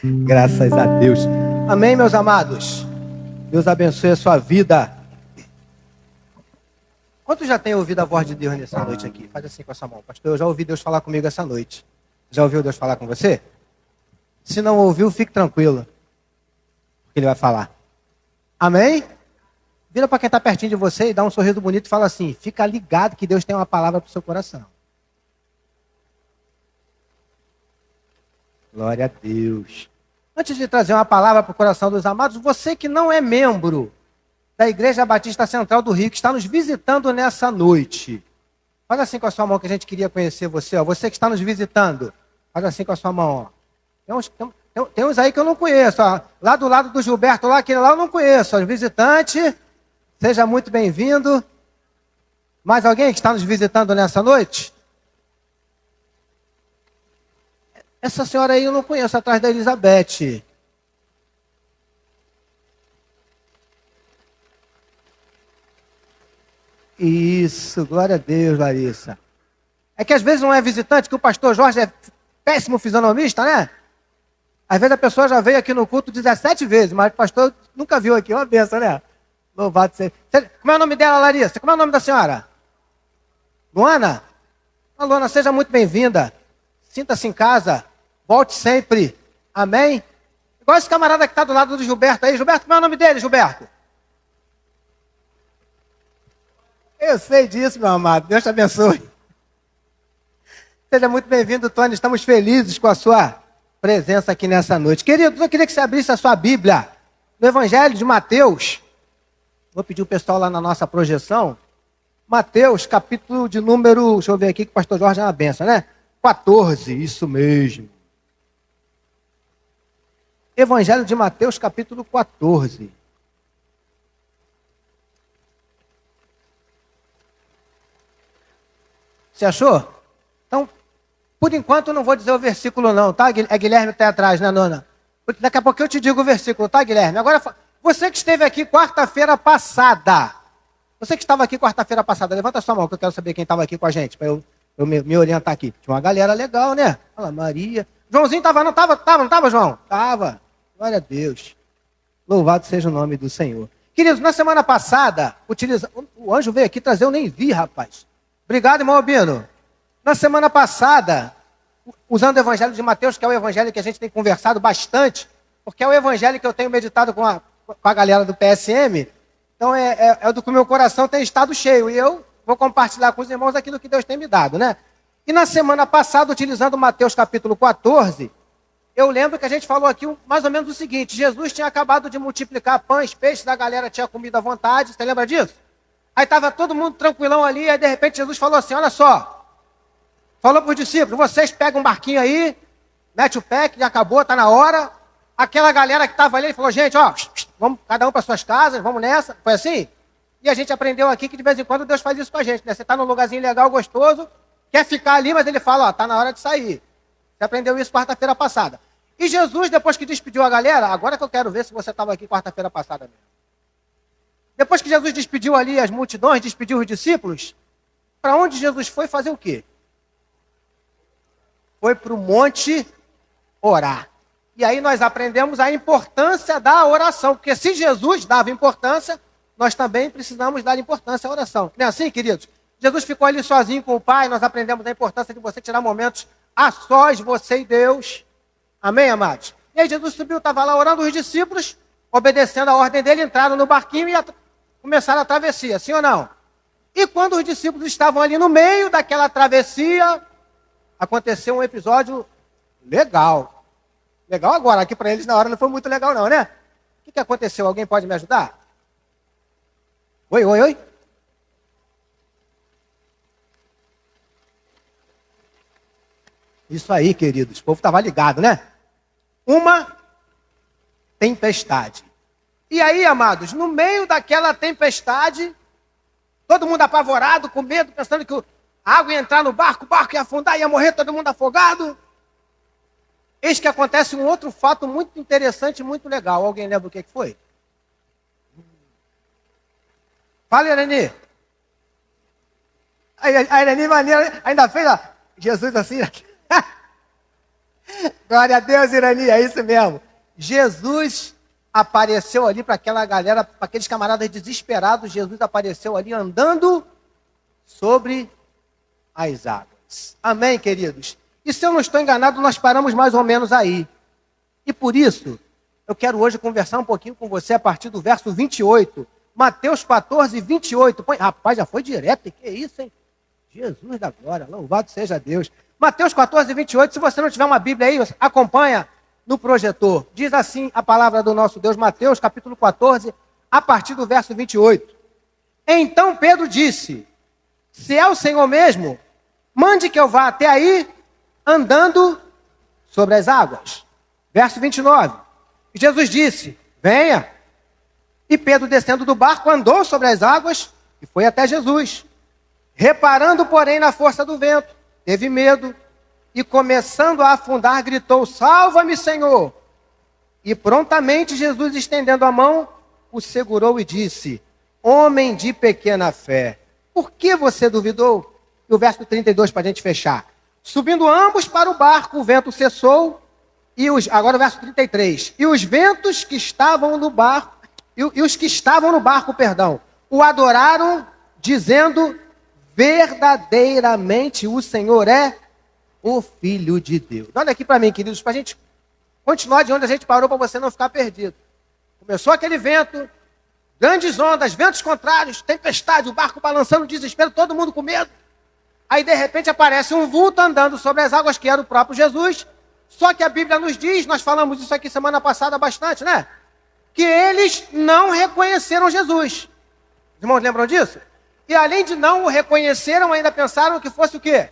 Graças a Deus. Amém, meus amados? Deus abençoe a sua vida. Quantos já têm ouvido a voz de Deus nessa noite aqui? Faz assim com essa mão. Pastor, eu já ouvi Deus falar comigo essa noite. Já ouviu Deus falar com você? Se não ouviu, fique tranquilo. Porque Ele vai falar. Amém? Vira para quem está pertinho de você e dá um sorriso bonito e fala assim: fica ligado que Deus tem uma palavra para o seu coração. Glória a Deus. Antes de trazer uma palavra para o coração dos amados, você que não é membro da Igreja Batista Central do Rio, que está nos visitando nessa noite, faz assim com a sua mão que a gente queria conhecer você. Ó. Você que está nos visitando, faz assim com a sua mão. Ó. Tem uns aí que eu não conheço. Ó. Lá do lado do Gilberto, lá, aquele lá eu não conheço. Ó. Visitante, seja muito bem-vindo. Mais alguém que está nos visitando nessa noite? Essa senhora aí eu não conheço, atrás da Elizabeth. Isso, glória a Deus, Larissa. É que às vezes não é visitante, que o pastor Jorge é péssimo fisionomista, né? Às vezes a pessoa já veio aqui no culto 17 vezes, mas o pastor nunca viu aqui, uma benção, né? Louvado seja. Como é o nome dela, Larissa? Como é o nome da senhora? Luana? Luana, seja muito bem-vinda. Sinta-se em casa. Volte sempre. Amém? Igual esse camarada que está do lado do Gilberto aí. Gilberto, como é o nome dele, Gilberto? Eu sei disso, meu amado. Deus te abençoe. Seja muito bem-vindo, Tony. Estamos felizes com a sua presença aqui nessa noite. Queridos, eu queria que você abrisse a sua Bíblia no Evangelho de Mateus. Vou pedir o pessoal lá na nossa projeção. Mateus, capítulo de número... Deixa eu ver aqui que o pastor Jorge é uma benção, né? 14, isso mesmo. Evangelho de Mateus, capítulo 14. Você achou? Então, por enquanto eu não vou dizer o versículo não, tá? É Guilherme que está atrás, né, Nona? Daqui a pouco eu te digo o versículo, tá, Guilherme? Agora, você que esteve aqui quarta-feira passada. Você que estava aqui quarta-feira passada, levanta a sua mão, que eu quero saber quem estava aqui com a gente, para eu me orientar aqui. Tinha uma galera legal, né? Olha, Maria. Joãozinho estava, não estava, João? Estava. Glória a Deus. Louvado seja o nome do Senhor. Queridos, na semana passada, o anjo veio aqui trazer, eu nem vi, rapaz. Obrigado, irmão Albino. Na semana passada, usando o Evangelho de Mateus, que é o Evangelho que a gente tem conversado bastante, porque é o Evangelho que eu tenho meditado com a galera do PSM, então é do que o meu coração tem estado cheio, e eu vou compartilhar com os irmãos aquilo que Deus tem me dado, né? E na semana passada, utilizando Mateus capítulo 14, eu lembro que a gente falou aqui mais ou menos o seguinte: Jesus tinha acabado de multiplicar pães, peixes, a galera tinha comido à vontade, você lembra disso? Aí estava todo mundo tranquilão ali, aí de repente Jesus falou assim, olha só, falou para os discípulos, vocês pegam um barquinho aí, mete o pé, que já acabou, está na hora. Aquela galera que estava ali, ele falou, gente, ó, vamos cada um para suas casas, vamos nessa, foi assim? E a gente aprendeu aqui que de vez em quando Deus faz isso com a gente, né? Você está num lugarzinho legal, gostoso, quer ficar ali, mas ele fala, ó, está na hora de sair. Você aprendeu isso quarta-feira passada. E Jesus, depois que despediu a galera, agora que eu quero ver se você estava aqui quarta-feira passada mesmo. Depois que Jesus despediu ali as multidões, despediu os discípulos, para onde Jesus foi fazer o quê? Foi para o monte orar. E aí nós aprendemos a importância da oração, porque se Jesus dava importância, nós também precisamos dar importância à oração. Não é assim, queridos? Jesus ficou ali sozinho com o Pai, nós aprendemos a importância de você tirar momentos a sós, você e Deus. Amém, amados? E aí Jesus subiu, estava lá orando, os discípulos, obedecendo a ordem dele, entraram no barquinho e começaram a travessia, sim ou não? E quando os discípulos estavam ali no meio daquela travessia, aconteceu um episódio legal. Legal agora, aqui para eles na hora não foi muito legal não, né? O que aconteceu? Alguém pode me ajudar? Oi. Isso aí, queridos, o povo estava ligado, né? Uma tempestade. E aí, amados, no meio daquela tempestade, todo mundo apavorado, com medo, pensando que a água ia entrar no barco, o barco ia afundar, ia morrer todo mundo afogado. Eis que acontece um outro fato muito interessante e muito legal. Alguém lembra o que foi? Fala, Irani. A Irani maneira ainda fez, ó, Jesus assim. Glória a Deus, Irani, é isso mesmo. Jesus apareceu ali para aquela galera, para aqueles camaradas desesperados. Jesus apareceu ali andando sobre as águas. Amém, queridos? E se eu não estou enganado, nós paramos mais ou menos aí. E por isso, eu quero hoje conversar um pouquinho com você a partir do verso 28. Mateus 14, 28. Rapaz, já foi direto. Que isso, hein? Jesus da glória, louvado seja Deus. Mateus 14, 28. Se você não tiver uma Bíblia aí, acompanha no projetor. Diz assim a palavra do nosso Deus, Mateus capítulo 14, a partir do verso 28. Então Pedro disse: se é o Senhor mesmo, mande que eu vá até aí, andando sobre as águas. Verso 29. Jesus disse: venha. E Pedro, descendo do barco, andou sobre as águas e foi até Jesus. Reparando, porém, na força do vento, teve medo e, começando a afundar, gritou: salva-me, Senhor! E prontamente Jesus, estendendo a mão, o segurou e disse: homem de pequena fé, por que você duvidou? E o verso 32 para a gente fechar. Subindo ambos para o barco, o vento cessou, agora o verso 33. E os ventos que estavam no barco, e os que estavam no barco, o adoraram, dizendo: verdadeiramente o Senhor é o Filho de Deus. Olha aqui para mim, queridos, para a gente continuar de onde a gente parou, para você não ficar perdido. Começou aquele vento, grandes ondas, ventos contrários, tempestade, o barco balançando, desespero, todo mundo com medo. Aí, de repente, aparece um vulto andando sobre as águas, que era o próprio Jesus. Só que a Bíblia nos diz, nós falamos isso aqui semana passada bastante, né? Que eles não reconheceram Jesus. Os irmãos lembram disso? E além de não o reconheceram, ainda pensaram que fosse o quê?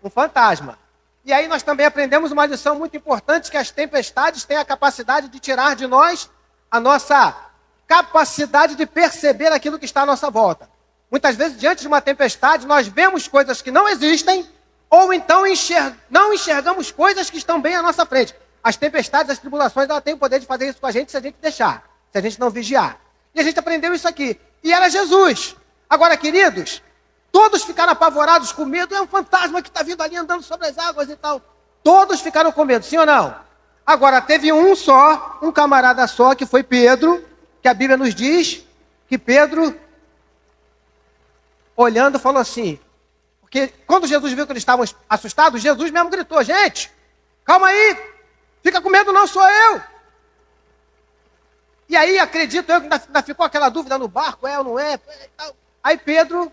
Um fantasma. E aí nós também aprendemos uma lição muito importante, que as tempestades têm a capacidade de tirar de nós a nossa capacidade de perceber aquilo que está à nossa volta. Muitas vezes, diante de uma tempestade, nós vemos coisas que não existem, ou então não enxergamos coisas que estão bem à nossa frente. As tempestades, as tribulações, elas têm o poder de fazer isso com a gente se a gente deixar, se a gente não vigiar. E a gente aprendeu isso aqui. E era Jesus. Agora, queridos, todos ficaram apavorados com medo. É um fantasma que está vindo ali andando sobre as águas e tal. Todos ficaram com medo, sim ou não? Agora, teve um camarada só, que foi Pedro, que a Bíblia nos diz que Pedro, olhando, falou assim, porque quando Jesus viu que eles estavam assustados, Jesus mesmo gritou: gente, calma aí, fica com medo não, sou eu. E aí, acredito eu, que ainda ficou aquela dúvida no barco, é ou não é? Aí Pedro,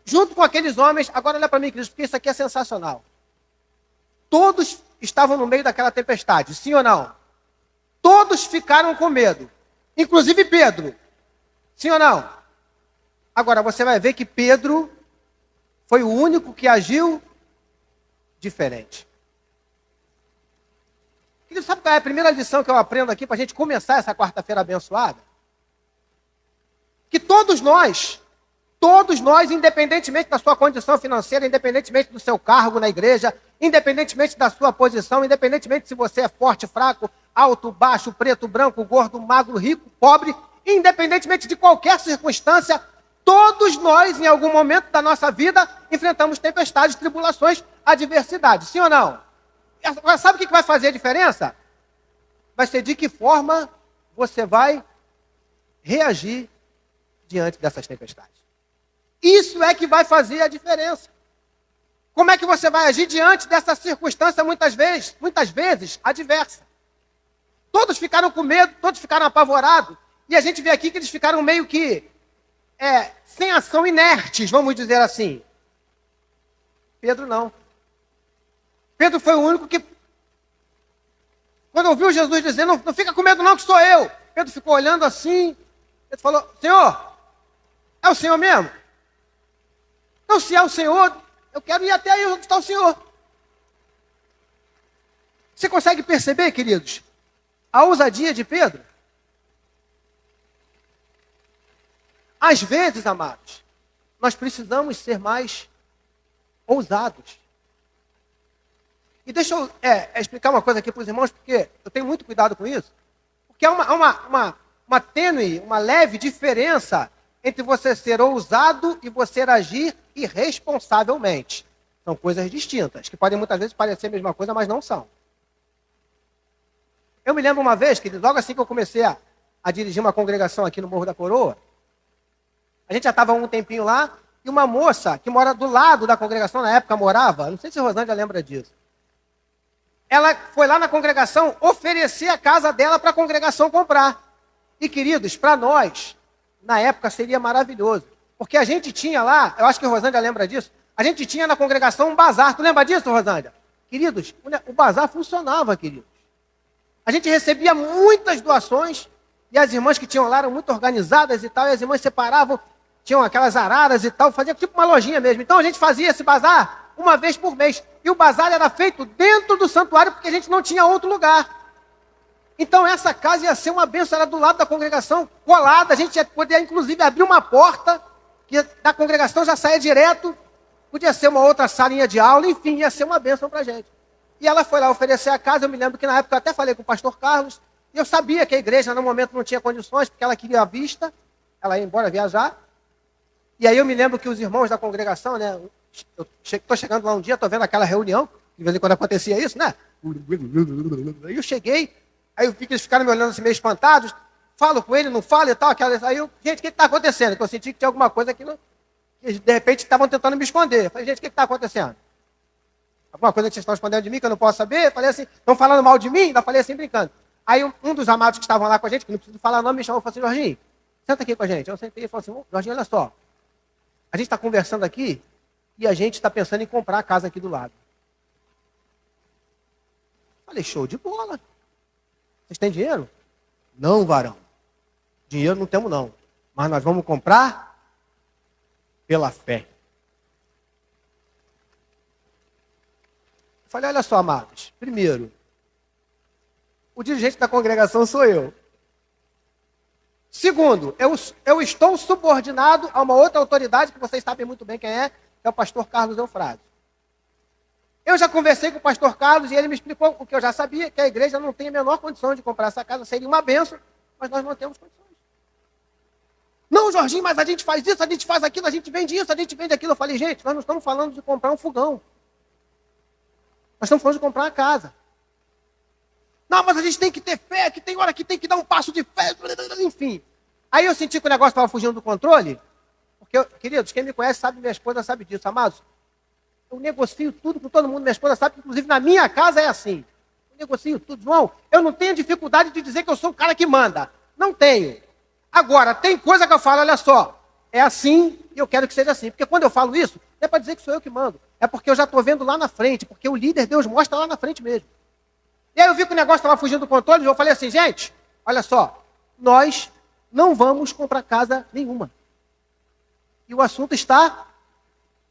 junto com aqueles homens, agora olha para mim, queridos, porque isso aqui é sensacional. Todos estavam no meio daquela tempestade, sim ou não? Todos ficaram com medo, inclusive Pedro, sim ou não? Agora, você vai ver que Pedro foi o único que agiu diferente. Querido, sabe qual é a primeira lição que eu aprendo aqui para a gente começar essa quarta-feira abençoada? Que todos nós, independentemente da sua condição financeira, independentemente do seu cargo na igreja, independentemente da sua posição, independentemente se você é forte, fraco, alto, baixo, preto, branco, gordo, magro, rico, pobre, independentemente de qualquer circunstância, todos nós, em algum momento da nossa vida, enfrentamos tempestades, tribulações, adversidades. Sim ou não? Agora, sabe o que vai fazer a diferença? Vai ser de que forma você vai reagir diante dessas tempestades. Isso é que vai fazer a diferença. Como é que você vai agir diante dessa circunstância, muitas vezes, adversa? Todos ficaram com medo, todos ficaram apavorados, e a gente vê aqui que eles ficaram meio que sem ação, inertes, vamos dizer assim. Pedro não. Pedro foi o único que, quando ouviu Jesus dizer: não fica com medo não, que sou eu. Pedro ficou olhando assim, ele falou: Senhor, é o Senhor mesmo? Então, se é o Senhor, eu quero ir até aí onde está o Senhor. Você consegue perceber, queridos, a ousadia de Pedro? Às vezes, amados, nós precisamos ser mais ousados. E deixa eu explicar uma coisa aqui para os irmãos, porque eu tenho muito cuidado com isso. Porque há uma tênue, uma leve diferença entre você ser ousado e você agir irresponsavelmente. São coisas distintas, que podem muitas vezes parecer a mesma coisa, mas não são. Eu me lembro uma vez que logo assim que eu comecei a dirigir uma congregação aqui no Morro da Coroa, a gente já estava um tempinho lá, e uma moça que mora do lado da congregação, na época morava, não sei se a Rosângela lembra disso, ela foi lá na congregação oferecer a casa dela para a congregação comprar. E, queridos, para nós, na época seria maravilhoso. Porque a gente tinha lá, eu acho que a Rosângela lembra disso, a gente tinha na congregação um bazar. Tu lembra disso, Rosângela? Queridos, o bazar funcionava, queridos. A gente recebia muitas doações, e as irmãs que tinham lá eram muito organizadas e tal, e as irmãs separavam, tinham aquelas araras e tal, fazia tipo uma lojinha mesmo. Então a gente fazia esse bazar uma vez por mês. E o bazar era feito dentro do santuário, porque a gente não tinha outro lugar. Então essa casa ia ser uma bênção, era do lado da congregação, colada, a gente ia poder inclusive abrir uma porta, que da congregação já saía direto, podia ser uma outra salinha de aula, enfim, ia ser uma bênção para a gente. E ela foi lá oferecer a casa, eu me lembro que na época eu até falei com o pastor Carlos, e eu sabia que a igreja no momento não tinha condições, porque ela queria a vista, ela ia embora viajar. E aí eu me lembro que os irmãos da congregação, né, eu estou chegando lá um dia, estou vendo aquela reunião, de vez em quando acontecia isso, né? Aí eu cheguei, aí eu vi que eles ficaram me olhando assim meio espantados, falo com ele, não falo e tal, aí eu, gente, o que está acontecendo? Que eu senti que tinha alguma coisa que de repente estavam tentando me esconder. Eu falei, gente, o que está acontecendo? Alguma coisa que vocês estão escondendo de mim que eu não posso saber? Eu falei assim, estão falando mal de mim? Ainda falei assim, brincando. Aí um dos amados que estavam lá com a gente, que não preciso falar nome, me chamou e falou assim, Jorginho, senta aqui com a gente. Eu sentei e falei assim, Jorginho, olha só, a gente está conversando aqui e a gente está pensando em comprar a casa aqui do lado. Falei, show de bola. Vocês têm dinheiro? Não, varão. Dinheiro não temos não. Mas nós vamos comprar pela fé. Falei, olha só, amados. Primeiro, o dirigente da congregação sou eu. Segundo, eu estou subordinado a uma outra autoridade, que vocês sabem muito bem quem é o pastor Carlos Eufrásio. Eu já conversei com o pastor Carlos e ele me explicou o que eu já sabia, que a igreja não tem a menor condição de comprar essa casa, seria uma bênção, mas nós não temos condições. Não, Jorginho, mas a gente faz isso, a gente faz aquilo, a gente vende isso, a gente vende aquilo. Eu falei, gente, nós não estamos falando de comprar um fogão. Nós estamos falando de comprar uma casa. Não, mas a gente tem que ter fé, que tem hora que tem que dar um passo de fé, enfim. Aí eu senti que o negócio estava fugindo do controle, porque, queridos, quem me conhece sabe, minha esposa sabe disso, amados. Eu negocio tudo com todo mundo, minha esposa sabe que, inclusive, na minha casa é assim. Eu negocio tudo, João. Eu não tenho dificuldade de dizer que eu sou o cara que manda. Não tenho. Agora, tem coisa que eu falo, olha só, é assim e eu quero que seja assim. Porque quando eu falo isso, não é para dizer que sou eu que mando. É porque eu já estou vendo lá na frente, porque o líder Deus mostra lá na frente mesmo. E aí eu vi que o negócio estava fugindo do controle, e eu falei assim, gente, olha só, nós não vamos comprar casa nenhuma. E o assunto está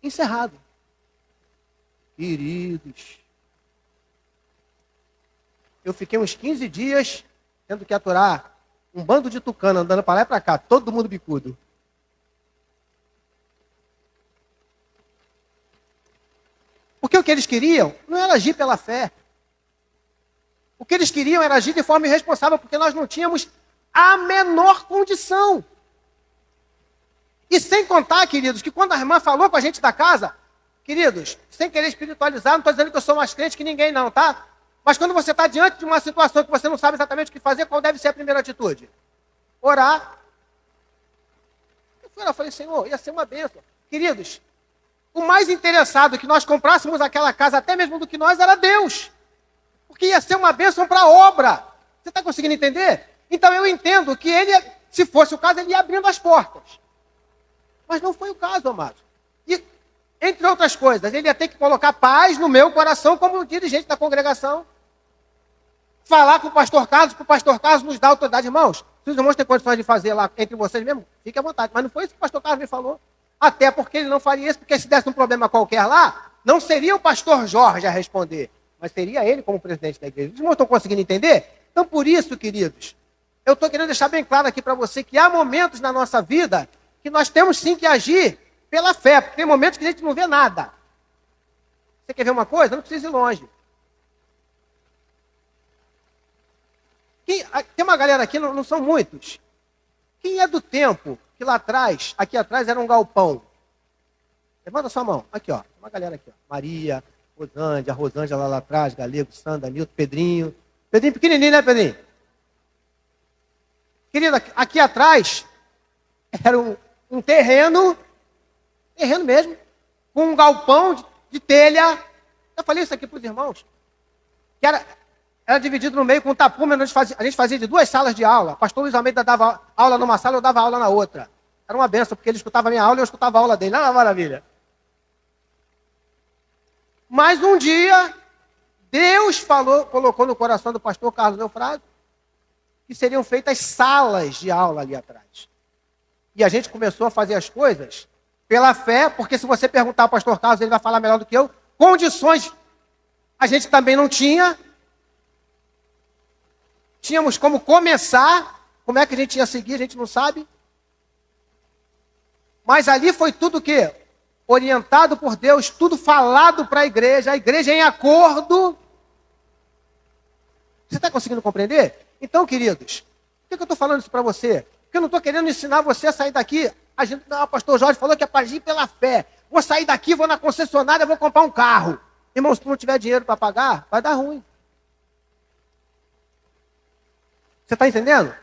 encerrado. Queridos, eu fiquei uns 15 dias tendo que aturar um bando de tucano andando para lá e para cá, todo mundo bicudo. Porque o que eles queriam não era agir pela fé. O que eles queriam era agir de forma irresponsável, porque nós não tínhamos a menor condição. E sem contar, queridos, que quando a irmã falou com a gente da casa, queridos, sem querer espiritualizar, não estou dizendo que eu sou mais crente que ninguém não, tá? Mas quando você está diante de uma situação que você não sabe exatamente o que fazer, qual deve ser a primeira atitude? Orar. Eu fui lá e falei, Senhor, ia ser uma bênção. Queridos, o mais interessado que nós comprássemos aquela casa, até mesmo do que nós, era Deus. Porque ia ser uma bênção para a obra. Você está conseguindo entender? Então eu entendo que ele, se fosse o caso, ele ia abrindo as portas. Mas não foi o caso, amados. E, entre outras coisas, ele ia ter que colocar paz no meu coração como dirigente da congregação. Falar com o pastor Carlos, para o pastor Carlos nos dar autoridade. Irmãos, se os irmãos têm condições de fazer lá entre vocês mesmo, fique à vontade. Mas não foi isso que o pastor Carlos me falou. Até porque ele não faria isso, porque se desse um problema qualquer lá, não seria o pastor Jorge a responder, mas seria ele como presidente da igreja. Os irmãos estão conseguindo entender? Então, por isso, queridos, eu estou querendo deixar bem claro aqui para você que há momentos na nossa vida que nós temos sim que agir pela fé, porque tem momentos que a gente não vê nada. Você quer ver uma coisa? Não precisa ir longe. Tem uma galera aqui, não são muitos. Quem é do tempo que lá atrás, aqui atrás era um galpão? Levanta sua mão. Aqui, ó. Uma galera aqui, ó. Maria, Rosângela lá atrás, Galego, Sandra, Nilton, Pedrinho. Pedrinho pequenininho, né, Pedrinho? Querida, aqui atrás era um terreno mesmo, com um galpão de telha. Eu falei isso aqui para os irmãos. Que era dividido no meio com um tapume. A gente fazia de 2 salas de aula. O pastor Luiz Almeida dava aula numa sala, eu dava aula na outra. Era uma benção, porque ele escutava a minha aula e eu escutava a aula dele. Não era maravilha? Mas um dia, Deus colocou no coração do pastor Carlos Eufrásio que seriam feitas salas de aula ali atrás. E a gente começou a fazer as coisas pela fé, porque se você perguntar ao pastor Carlos, ele vai falar melhor do que eu. Condições a gente também não tinha. Tínhamos como começar, como é que a gente ia seguir, a gente não sabe. Mas ali foi tudo o quê? Orientado por Deus, tudo falado para a igreja em acordo. Você está conseguindo compreender? Então, queridos, por que eu estou falando isso para você? Porque eu não estou querendo ensinar você a sair daqui. O pastor Jorge falou que é para agir pela fé. Vou sair daqui, vou na concessionária, vou comprar um carro. Irmão, se tu não tiver dinheiro para pagar, vai dar ruim. Você está entendendo?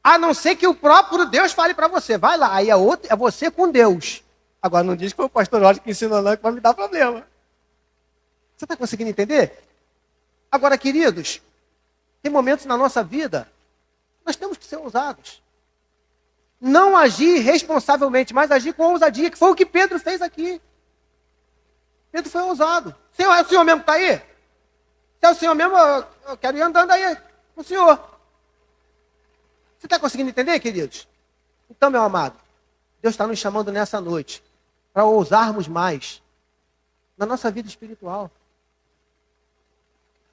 A não ser que o próprio Deus fale para você. Vai lá, aí é você com Deus. Agora não diz que foi o pastor Jorge que ensinou não, que vai me dar problema. Você está conseguindo entender? Agora, queridos, tem momentos na nossa vida, nós temos que ser ousados. Não agir responsavelmente, mas agir com ousadia, que foi o que Pedro fez aqui. Pedro foi ousado. Senhor, é o senhor mesmo que está aí? Se é o senhor mesmo, eu quero ir andando aí com o senhor. Você está conseguindo entender, queridos? Então, meu amado, Deus está nos chamando nessa noite para ousarmos mais na nossa vida espiritual.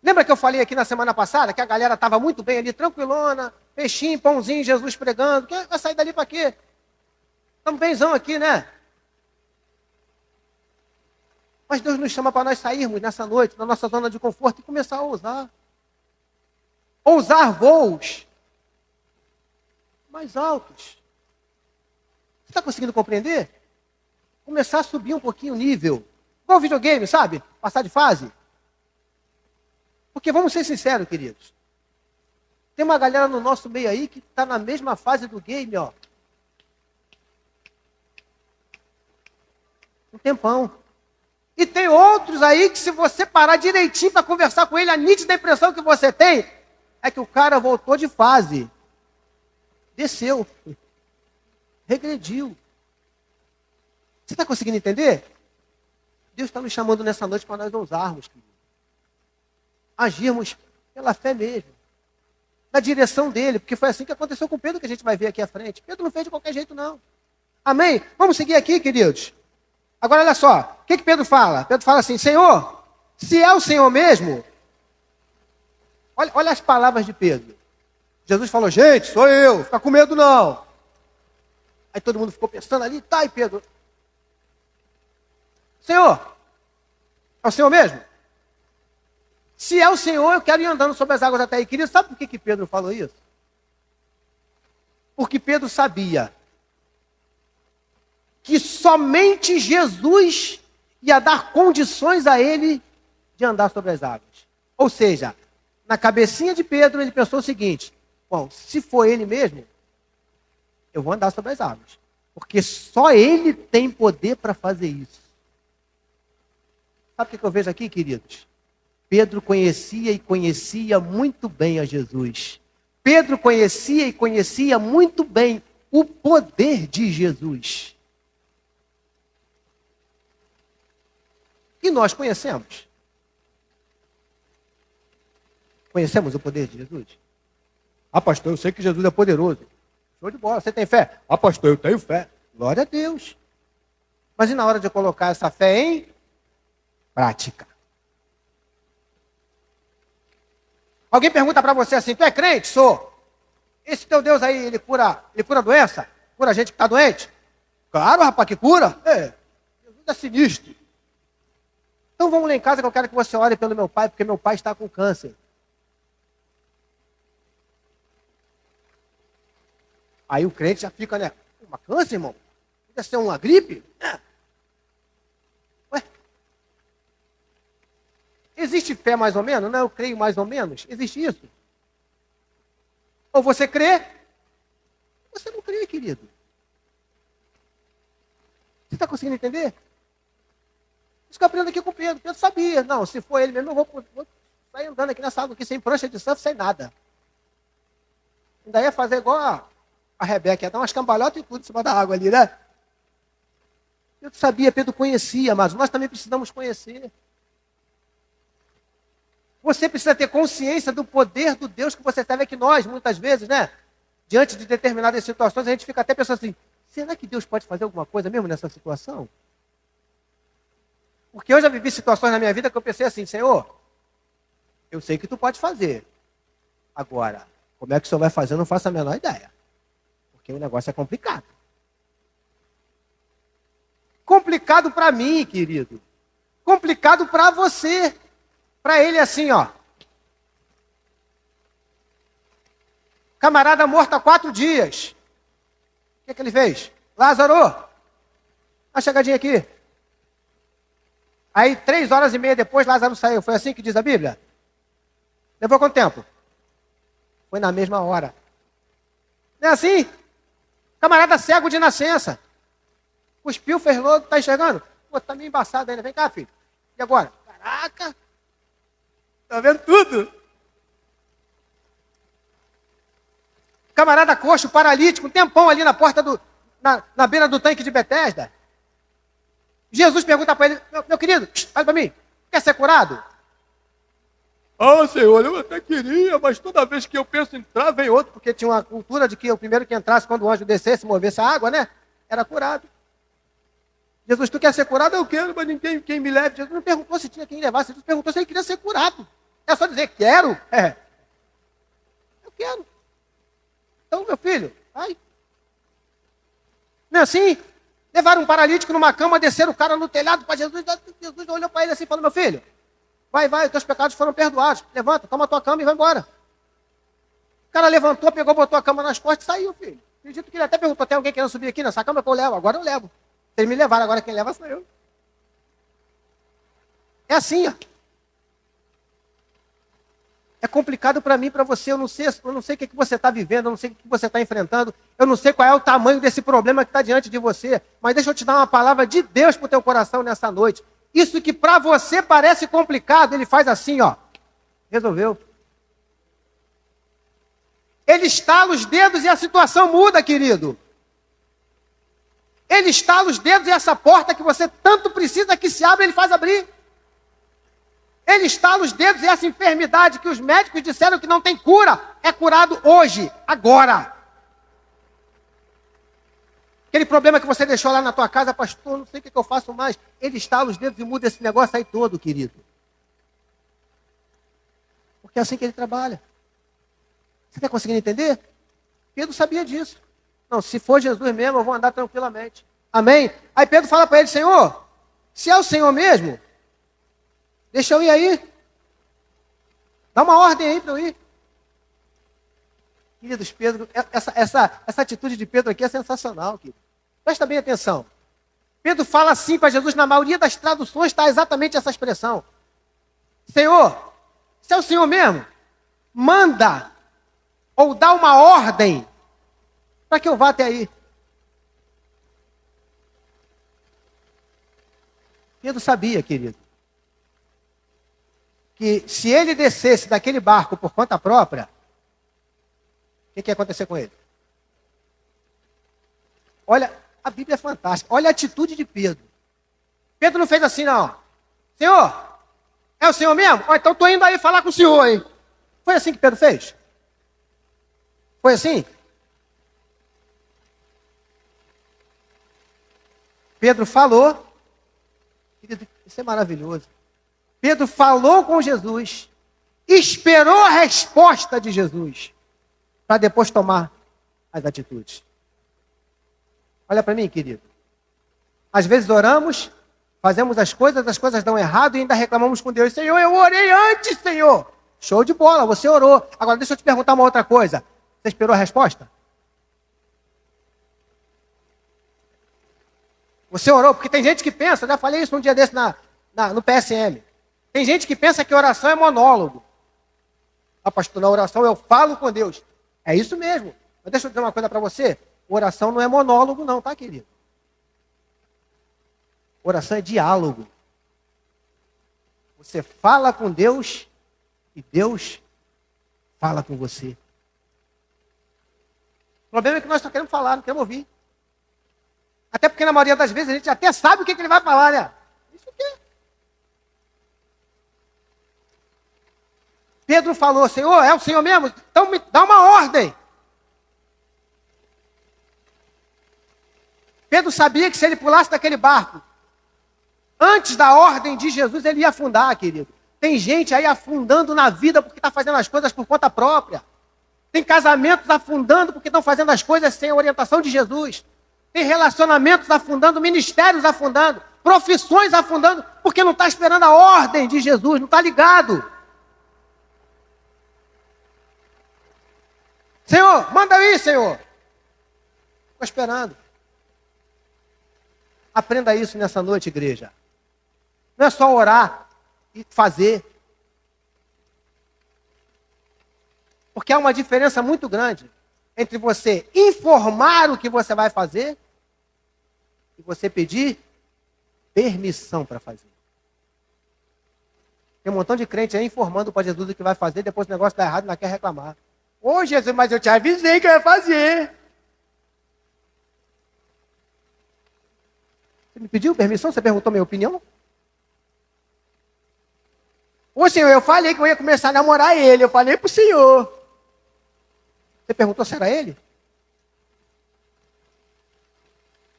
Lembra que eu falei aqui na semana passada que a galera estava muito bem ali, tranquilona, peixinho, pãozinho, Jesus pregando. Vai sair dali para quê? Estamos benzão aqui, né? Mas Deus nos chama para nós sairmos nessa noite, da nossa zona de conforto e começar a ousar. Ousar voos mais altos. Você está conseguindo compreender? Começar a subir um pouquinho o nível. Igual videogame, sabe? Passar de fase. Porque vamos ser sinceros, queridos. Tem uma galera no nosso meio aí que está na mesma fase do game, ó. Um tempão. E tem outros aí que se você parar direitinho para conversar com ele, a nítida impressão que você tem é que o cara voltou de fase. Desceu. Regrediu. Você está conseguindo entender? Deus está nos chamando nessa noite para nós ousarmos, querido. Agirmos pela fé mesmo. Na direção dele, porque foi assim que aconteceu com Pedro, que a gente vai ver aqui à frente. Pedro não fez de qualquer jeito, não. Amém? Vamos seguir aqui, queridos. Agora, olha só. O que Pedro fala? Pedro fala assim, Senhor, se é o Senhor mesmo... Olha as palavras de Pedro. Jesus falou, gente, sou eu, fica com medo não. Aí todo mundo ficou pensando ali, tá, e Pedro? Senhor, é o Senhor mesmo? Se é o Senhor, eu quero ir andando sobre as águas até aí. Querido, sabe por que Pedro falou isso? Porque Pedro sabia que somente Jesus ia dar condições a ele de andar sobre as águas. Ou seja, na cabecinha de Pedro, ele pensou o seguinte, bom, se for ele mesmo, eu vou andar sobre as águas. Porque só ele tem poder para fazer isso. Sabe o que eu vejo aqui, queridos? Pedro conhecia muito bem a Jesus. Pedro conhecia muito bem o poder de Jesus. E nós conhecemos. Conhecemos o poder de Jesus? Ah, pastor, eu sei que Jesus é poderoso. Show de bola, você tem fé? Ah, pastor, eu tenho fé. Glória a Deus. Mas e na hora de colocar essa fé em prática? Alguém pergunta para você assim, tu é crente? Sou. Esse teu Deus aí, ele cura doença? Cura gente que está doente? Claro, rapaz, que cura. Jesus é sinistro. Então vamos lá em casa que eu quero que você ore pelo meu pai, porque meu pai está com câncer. Aí o crente já fica, né? Uma câncer, irmão? Deve ser uma gripe? Existe fé mais ou menos? Não, eu creio mais ou menos. Existe isso? Ou você crê, ou você não crê, querido. Você está conseguindo entender? Isso que eu aprendo aqui com o Pedro. Pedro sabia. Não, se for ele mesmo, eu vou sair andando aqui nessa água aqui sem prancha de surf, sem nada. Ainda ia fazer igual a Rebeca, ia dar umas cambalhotas e tudo em cima da água ali, né? Pedro sabia, Pedro conhecia, mas nós também precisamos conhecer. Você precisa ter consciência do poder do Deus que você serve. É que nós, muitas vezes, né? Diante de determinadas situações, a gente fica até pensando assim, será que Deus pode fazer alguma coisa mesmo nessa situação? Porque eu já vivi situações na minha vida que eu pensei assim, Senhor, eu sei que tu pode fazer. Agora, como é que o Senhor vai fazer, eu não faço a menor ideia. Porque o negócio é complicado. Complicado para mim, querido. Complicado para você. Para ele assim, ó. Camarada morto há 4 dias. O que ele fez? Lázaro, dá uma chegadinha aqui. Aí 3h30 depois, Lázaro saiu. Foi assim que diz a Bíblia? Levou quanto tempo? Foi na mesma hora. Não é assim? Camarada cego de nascença. Cuspiu, fez lodo, tá enxergando? Pô, tá meio embaçado ainda. Vem cá, filho. E agora? Caraca! Tá vendo tudo? Camarada coxo, paralítico, um tempão ali na porta na beira do tanque de Betesda. Jesus pergunta para ele, meu querido, olha para mim, quer ser curado? Ah, Senhor, eu até queria, mas toda vez que eu penso em entrar, vem outro, porque tinha uma cultura de que o primeiro que entrasse, quando o anjo descesse, movesse a água, né? Era curado. Jesus, tu quer ser curado? Eu quero, mas ninguém quem me leve. Jesus não perguntou se tinha quem levasse, Jesus perguntou se ele queria ser curado. É só dizer, quero? É. Eu quero. Então, meu filho, vai. Não é assim? Levaram um paralítico numa cama, desceram o cara no telhado para Jesus. Jesus olhou para ele assim e falou, meu filho, vai, os teus pecados foram perdoados. Levanta, toma a tua cama e vai embora. O cara levantou, pegou, botou a cama nas costas e saiu, filho. Acredito que ele até perguntou, tem alguém querendo subir aqui nessa cama que eu levo? Agora eu levo. Vocês me levaram, agora quem leva sou eu. É assim, ó. É complicado para mim, para você, eu não sei o que você está vivendo, eu não sei o que você está enfrentando, eu não sei qual é o tamanho desse problema que está diante de você, mas deixa eu te dar uma palavra de Deus para o teu coração nessa noite. Isso que para você parece complicado, ele faz assim, ó. Resolveu. Ele estala os dedos e a situação muda, querido. Ele estala os dedos e essa porta que você tanto precisa que se abra, ele faz abrir. Ele estala os dedos e essa enfermidade que os médicos disseram que não tem cura, é curado hoje, agora. Aquele problema que você deixou lá na tua casa, pastor, não sei o que eu faço mais. Ele estala os dedos e muda esse negócio aí todo, querido. Porque é assim que ele trabalha. Você está conseguindo entender? Pedro sabia disso. Não, se for Jesus mesmo, eu vou andar tranquilamente. Amém? Aí Pedro fala para ele, Senhor, se é o Senhor mesmo, deixa eu ir aí. Dá uma ordem aí para eu ir. Queridos, Pedro, essa atitude de Pedro aqui é sensacional, querido. Presta bem atenção. Pedro fala assim para Jesus, na maioria das traduções está exatamente essa expressão. Senhor, se é o Senhor mesmo, manda ou dá uma ordem para que eu vá até aí. Pedro sabia, querido, que se ele descesse daquele barco por conta própria, o que ia acontecer com ele? Olha, a Bíblia é fantástica. Olha a atitude de Pedro. Pedro não fez assim, não. Senhor, é o Senhor mesmo? Oh, então estou indo aí falar com o Senhor, hein? Foi assim que Pedro fez? Foi assim? Pedro falou. Isso é maravilhoso. Pedro falou com Jesus, esperou a resposta de Jesus, para depois tomar as atitudes. Olha para mim, querido. Às vezes oramos, fazemos as coisas dão errado e ainda reclamamos com Deus. Senhor, eu orei antes, Senhor. Show de bola, você orou. Agora deixa eu te perguntar uma outra coisa. Você esperou a resposta? Você orou? Porque tem gente que pensa, já falei isso um dia desse no PSM. Tem gente que pensa que oração é monólogo. Ah, pastor, na oração eu falo com Deus. É isso mesmo. Mas deixa eu dizer uma coisa para você. Oração não é monólogo não, tá, querido? Oração é diálogo. Você fala com Deus e Deus fala com você. O problema é que nós só queremos falar, não queremos ouvir. Até porque na maioria das vezes a gente até sabe o que ele vai falar, né? Isso o quê? Pedro falou, Senhor, é o Senhor mesmo? Então me dá uma ordem. Pedro sabia que se ele pulasse daquele barco, antes da ordem de Jesus, ele ia afundar, querido. Tem gente aí afundando na vida porque está fazendo as coisas por conta própria. Tem casamentos afundando porque estão fazendo as coisas sem a orientação de Jesus. Tem relacionamentos afundando, ministérios afundando, profissões afundando, porque não está esperando a ordem de Jesus, não está ligado. Senhor, manda aí, Senhor. Estou esperando. Aprenda isso nessa noite, igreja. Não é só orar e fazer. Porque há uma diferença muito grande entre você informar o que você vai fazer e você pedir permissão para fazer. Tem um montão de crente aí informando para Jesus o que vai fazer, depois o negócio dá errado e não quer reclamar. Ô Jesus, mas eu te avisei que eu ia fazer. Você me pediu permissão? Você perguntou minha opinião? Ô Senhor, eu falei que eu ia começar a namorar ele. Eu falei para o Senhor. Você perguntou se era ele?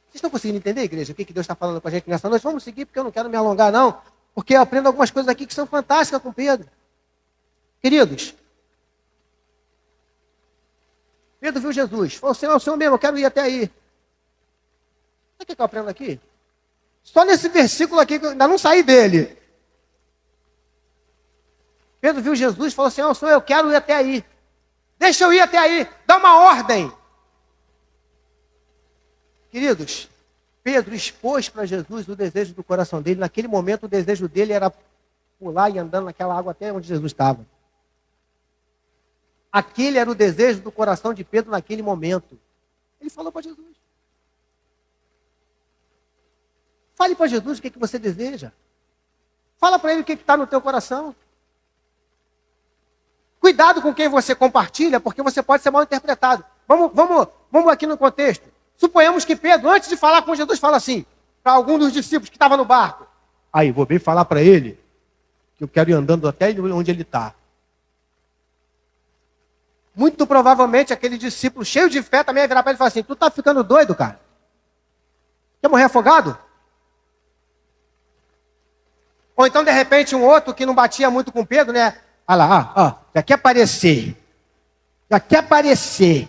Vocês estão conseguindo entender, igreja, o que Deus está falando com a gente nessa noite? Vamos seguir, porque eu não quero me alongar, não. Porque eu aprendo algumas coisas aqui que são fantásticas com Pedro. Queridos, Pedro viu Jesus. Falou, Senhor, é o Senhor mesmo, eu quero ir até aí. Sabe o que eu aprendo aqui? Só nesse versículo aqui, que eu ainda não saí dele. Pedro viu Jesus e falou, Senhor, eu quero ir até aí. Deixa eu ir até aí. Dá uma ordem. Queridos, Pedro expôs para Jesus o desejo do coração dele. Naquele momento, o desejo dele era pular e andando naquela água até onde Jesus estava. Aquele era o desejo do coração de Pedro naquele momento. Ele falou para Jesus. Fale para Jesus o que você deseja. Fala para ele o que está no teu coração. Cuidado com quem você compartilha, porque você pode ser mal interpretado. Vamos aqui no contexto. Suponhamos que Pedro, antes de falar com Jesus, fala assim, para algum dos discípulos que estava no barco. Aí, vou bem falar para ele, que eu quero ir andando até onde ele está. Muito provavelmente aquele discípulo cheio de fé também ia virar para ele e falar assim, tu está ficando doido, cara? Quer morrer afogado? Ou então, de repente, um outro que não batia muito com Pedro, né? Olha lá, já quer aparecer. Já quer aparecer.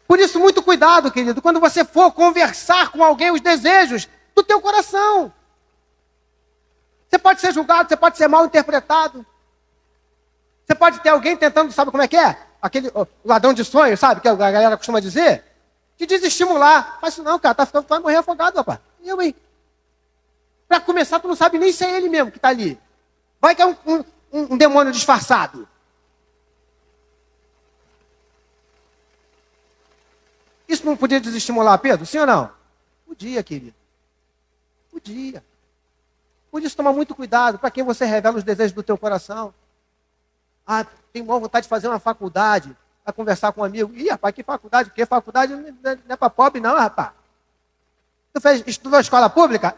Por isso, muito cuidado, querido, quando você for conversar com alguém os desejos do teu coração. Você pode ser julgado, você pode ser mal interpretado. Você pode ter alguém tentando, sabe como é que é? Aquele ladrão de sonhos, sabe? Que a galera costuma dizer. Te desestimular. Faz isso não, cara, vai morrer afogado, rapaz. E eu, hein? Para começar, tu não sabe nem se é ele mesmo que está ali. Vai que é um demônio disfarçado. Isso não podia desestimular Pedro? Sim ou não? Podia, querido. Podia. Por isso, toma muito cuidado para quem você revela os desejos do teu coração. Ah, tenho maior vontade de fazer uma faculdade, para conversar com um amigo. Ih, rapaz, que faculdade? Porque faculdade não é para pobre, não, rapaz. Tu estudou escola pública?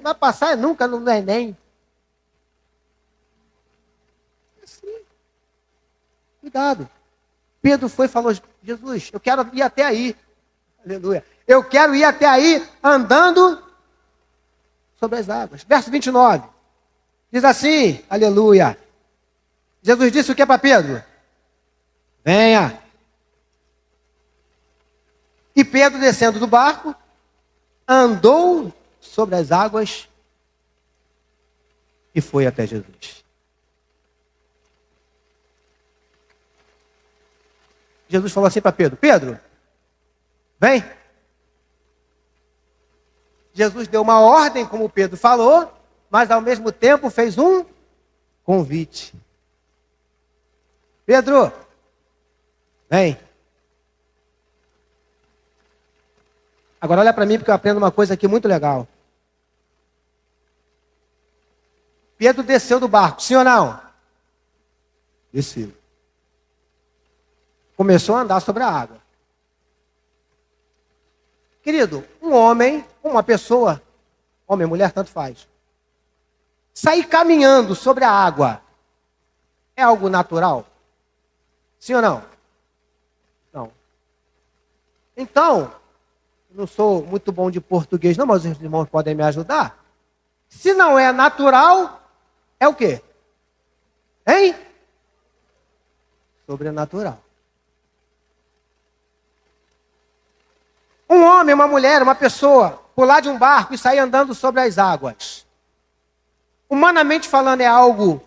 Vai passar nunca no Enem. Assim. Cuidado. Pedro foi e falou, Jesus, eu quero ir até aí. Aleluia. Eu quero ir até aí andando sobre as águas. Verso 29. Diz assim, aleluia. Jesus disse o que para Pedro? Venha. E Pedro, descendo do barco, andou sobre as águas e foi até Jesus. Jesus falou assim para Pedro, Pedro, vem. Jesus deu uma ordem, como Pedro falou, mas ao mesmo tempo fez um convite. Pedro, vem. Agora olha para mim, porque eu aprendo uma coisa aqui muito legal. Pedro desceu do barco, sim ou não? Desceu. Começou a andar sobre a água. Querido, um homem, uma pessoa, homem, mulher, tanto faz. Sair caminhando sobre a água é algo natural? Sim ou não? Não. Então, não sou muito bom de português não, mas os irmãos podem me ajudar. Se não é natural, é o quê? Hein? Sobrenatural. Um homem, uma mulher, uma pessoa, pular de um barco e sair andando sobre as águas. Humanamente falando, é algo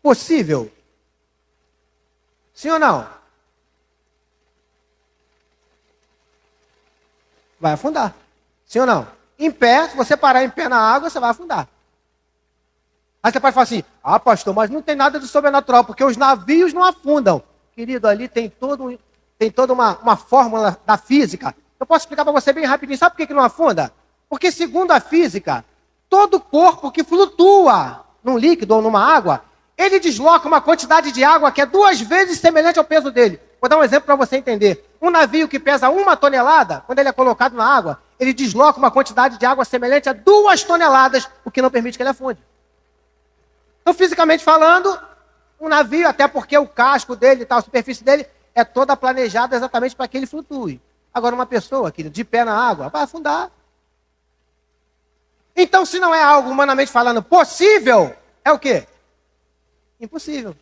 possível? Sim ou não? Vai afundar. Sim ou não? Em pé, se você parar em pé na água, você vai afundar. Aí você pode falar assim, pastor, mas não tem nada de sobrenatural, porque os navios não afundam. Querido, ali tem toda uma fórmula da física. Eu posso explicar para você bem rapidinho. Sabe por que não afunda? Porque segundo a física, todo corpo que flutua num líquido ou numa água, ele desloca uma quantidade de água que é 2 vezes semelhante ao peso dele. Vou dar um exemplo para você entender. Um navio que pesa 1 tonelada, quando ele é colocado na água, ele desloca uma quantidade de água semelhante a 2 toneladas, o que não permite que ele afunde. Então, fisicamente falando, um navio, até porque o casco dele, a superfície dele, é toda planejada exatamente para que ele flutue. Agora, uma pessoa, querido, de pé na água, vai afundar. Então, se não é algo humanamente falando possível, é o quê? Impossível.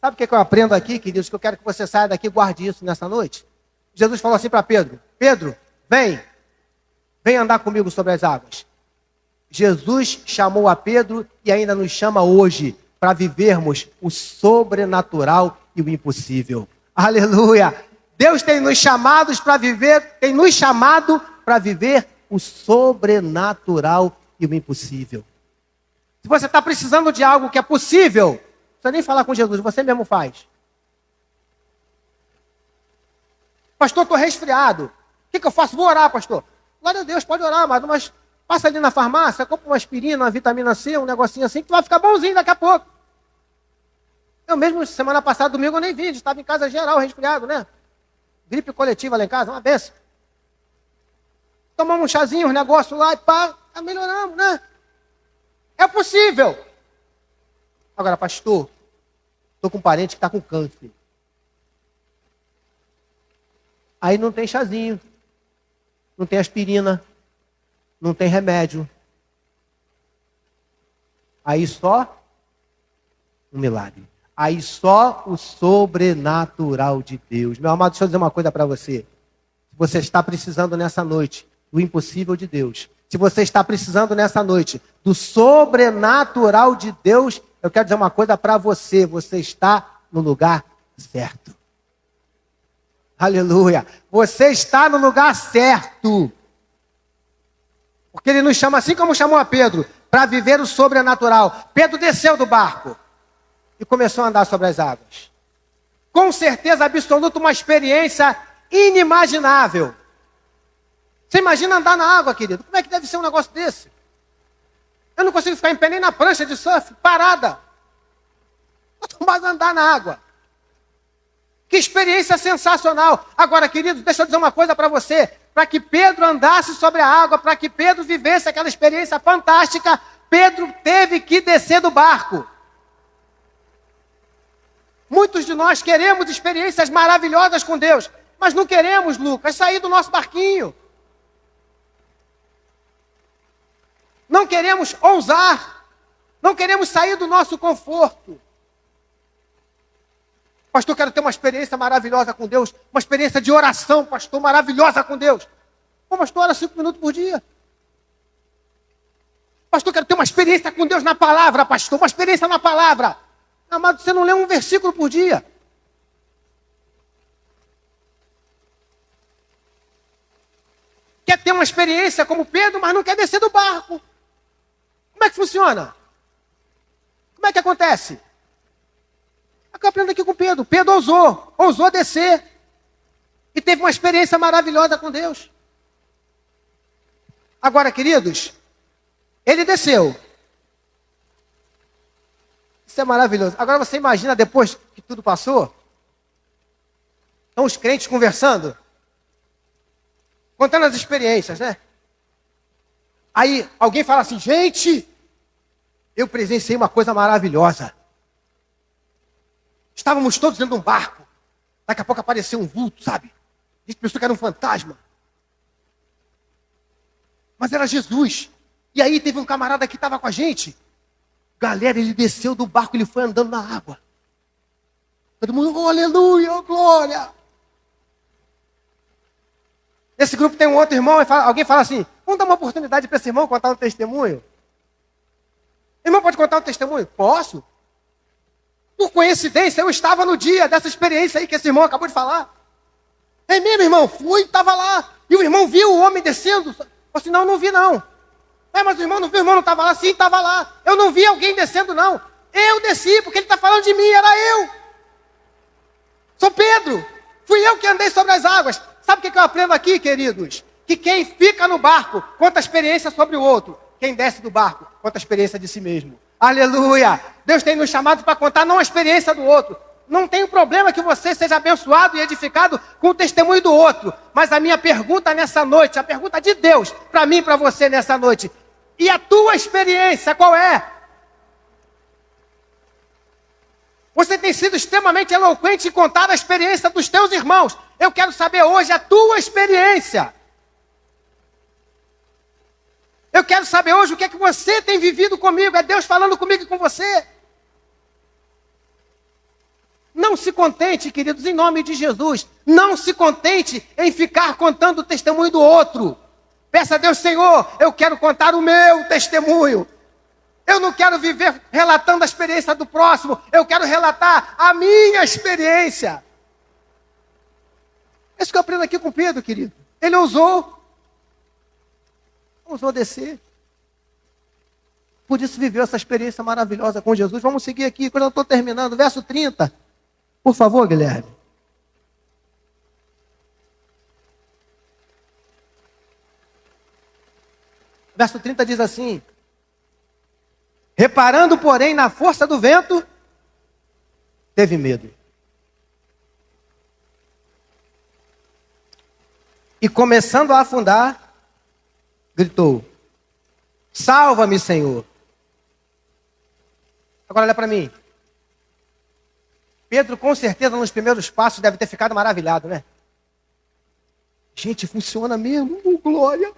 Sabe o que eu aprendo aqui, queridos? Que eu quero que você saia daqui e guarde isso nessa noite. Jesus falou assim para Pedro: Pedro, vem andar comigo sobre as águas. Jesus chamou a Pedro e ainda nos chama hoje para vivermos o sobrenatural e o impossível. Aleluia! Deus tem nos chamado para viver o sobrenatural e o impossível. Se você está precisando de algo que é possível, não precisa nem falar com Jesus, você mesmo faz. Pastor, estou resfriado. O que eu faço? Vou orar, pastor. Glória a Deus, pode orar, mas passa ali na farmácia, compra uma aspirina, uma vitamina C, um negocinho assim, que tu vai ficar bonzinho daqui a pouco. Eu mesmo, semana passada, domingo, eu nem vi, estava em casa geral, resfriado, né? Gripe coletiva lá em casa, uma benção. Tomamos um chazinho, um negócio lá e pá, melhoramos, né? É possível. Agora, pastor, estou com um parente que está com câncer. Aí não tem chazinho, não tem aspirina, não tem remédio. Aí só um milagre. Aí só o sobrenatural de Deus. Meu amado, deixa eu dizer uma coisa para você. Se você está precisando nessa noite do impossível de Deus, se você está precisando nessa noite do sobrenatural de Deus, eu quero dizer uma coisa para você. Você está no lugar certo. Aleluia. Você está no lugar certo. Porque ele nos chama, assim como chamou a Pedro, para viver o sobrenatural. Pedro desceu do barco e começou a andar sobre as águas. Com certeza absoluta, uma experiência inimaginável. Você imagina andar na água, querido? Como é que deve ser um negócio desse? Eu não consigo ficar em pé nem na prancha de surf, parada. Quanto mais andar na água. Que experiência sensacional. Agora, querido, deixa eu dizer uma coisa para você. Para que Pedro andasse sobre a água, para que Pedro vivesse aquela experiência fantástica, Pedro teve que descer do barco. Muitos de nós queremos experiências maravilhosas com Deus, mas não queremos, Lucas, sair do nosso barquinho. Não queremos ousar. Não queremos sair do nosso conforto. Pastor, quero ter uma experiência maravilhosa com Deus. Uma experiência de oração, pastor, maravilhosa com Deus. Pô, pastor, ora 5 minutos por dia. Pastor, quero ter uma experiência com Deus na palavra, pastor. Uma experiência na palavra. Amado, você não lê um versículo por dia. quer ter uma experiência como Pedro, mas não quer descer do barco. Como é que funciona? Como é que acontece? Eu aprendo aqui com Pedro. Pedro ousou descer. E teve uma experiência maravilhosa com Deus. Agora, queridos, ele desceu. Isso é maravilhoso. Agora você imagina depois que tudo passou? Estão os crentes conversando, contando as experiências, né? Aí alguém fala assim, gente, eu presenciei uma coisa maravilhosa. Estávamos todos dentro de um barco. Daqui a pouco apareceu um vulto, sabe? A gente pensou que era um fantasma. Mas era Jesus. E aí teve um camarada que estava com a gente. Galera, ele desceu do barco, ele foi andando na água. Todo mundo, oh, aleluia, oh, glória. Nesse grupo tem um outro irmão, alguém fala assim, vamos dar uma oportunidade para esse irmão contar um testemunho? Irmão, pode contar um testemunho? Posso? Por coincidência, eu estava no dia dessa experiência aí que esse irmão acabou de falar. É mesmo, irmão? Fui, estava lá. E o irmão viu o homem descendo. Falei assim, não vi não. Mas o irmão não viu, o irmão não estava lá? Sim, estava lá. Eu não vi alguém descendo não. Eu desci, porque ele está falando de mim, era eu. Sou Pedro. Fui eu que andei sobre as águas. Sabe o que eu aprendo aqui, queridos? Que quem fica no barco conta a experiência sobre o outro. Quem desce do barco conta a experiência de si mesmo. Aleluia! Deus tem nos chamado para contar não a experiência do outro. Não tem problema que você seja abençoado e edificado com o testemunho do outro. Mas a minha pergunta nessa noite, a pergunta de Deus para mim e para você nessa noite. E a tua experiência qual é? Você tem sido extremamente eloquente em contar a experiência dos teus irmãos. Eu quero saber hoje a tua experiência. Eu quero saber hoje o que é que você tem vivido comigo. É Deus falando comigo e com você. Não se contente, queridos, em nome de Jesus. Não se contente em ficar contando o testemunho do outro. Peça a Deus, Senhor, eu quero contar o meu testemunho. Eu não quero viver relatando a experiência do próximo. Eu quero relatar a minha experiência. É isso que eu aprendo aqui com Pedro, querido. Ele ousou descer. Por isso viveu essa experiência maravilhosa com Jesus. Vamos seguir aqui, quando eu estou terminando. Verso 30. Por favor, Guilherme. Verso 30 diz assim. Reparando, porém, na força do vento, teve medo. E começando a afundar, gritou, salva-me, Senhor. Agora olha para mim. Pedro, com certeza, nos primeiros passos, deve ter ficado maravilhado, né? Gente, funciona mesmo, glória.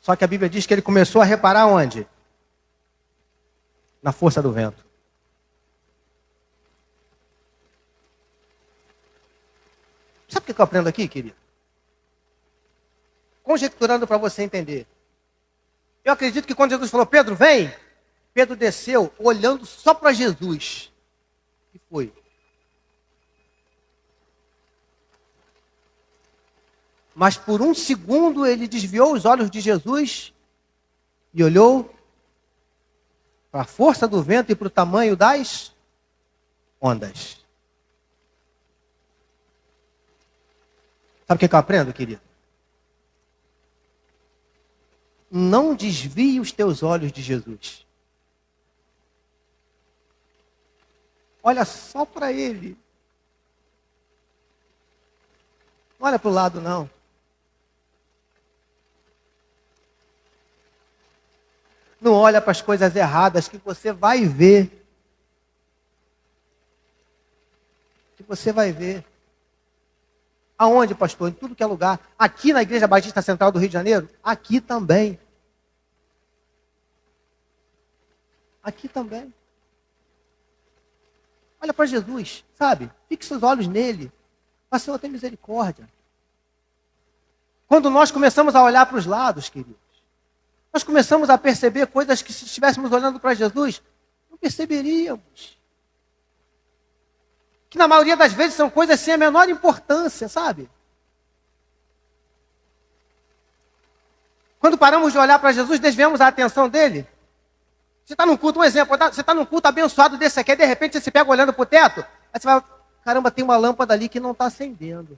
Só que a Bíblia diz que ele começou a reparar onde? Na força do vento. Sabe o que eu aprendo aqui, querido? Conjecturando para você entender. Eu acredito que quando Jesus falou, Pedro, vem, Pedro desceu olhando só para Jesus. E foi. Mas por um segundo ele desviou os olhos de Jesus e olhou para a força do vento e para o tamanho das ondas. Sabe o que eu aprendo, querido? Não desvie os teus olhos de Jesus. Olha só para Ele. Não olha para o lado, não. Não olha para as coisas erradas que você vai ver. Que você vai ver. Aonde, pastor? Em tudo que é lugar. Aqui na Igreja Batista Central do Rio de Janeiro? Aqui também. Aqui também. Olha para Jesus, sabe? Fixe seus olhos nele. Mas, Senhor, tem misericórdia. Quando nós começamos a olhar para os lados, queridos, nós começamos a perceber coisas que se estivéssemos olhando para Jesus, não perceberíamos. que na maioria das vezes são coisas sem a menor importância, sabe? Quando paramos de olhar para Jesus, desviamos a atenção dele. Você está num culto, um exemplo, você está num culto abençoado desse aqui, de repente você se pega olhando para o teto, aí você vai, caramba, tem uma lâmpada ali que não está acendendo.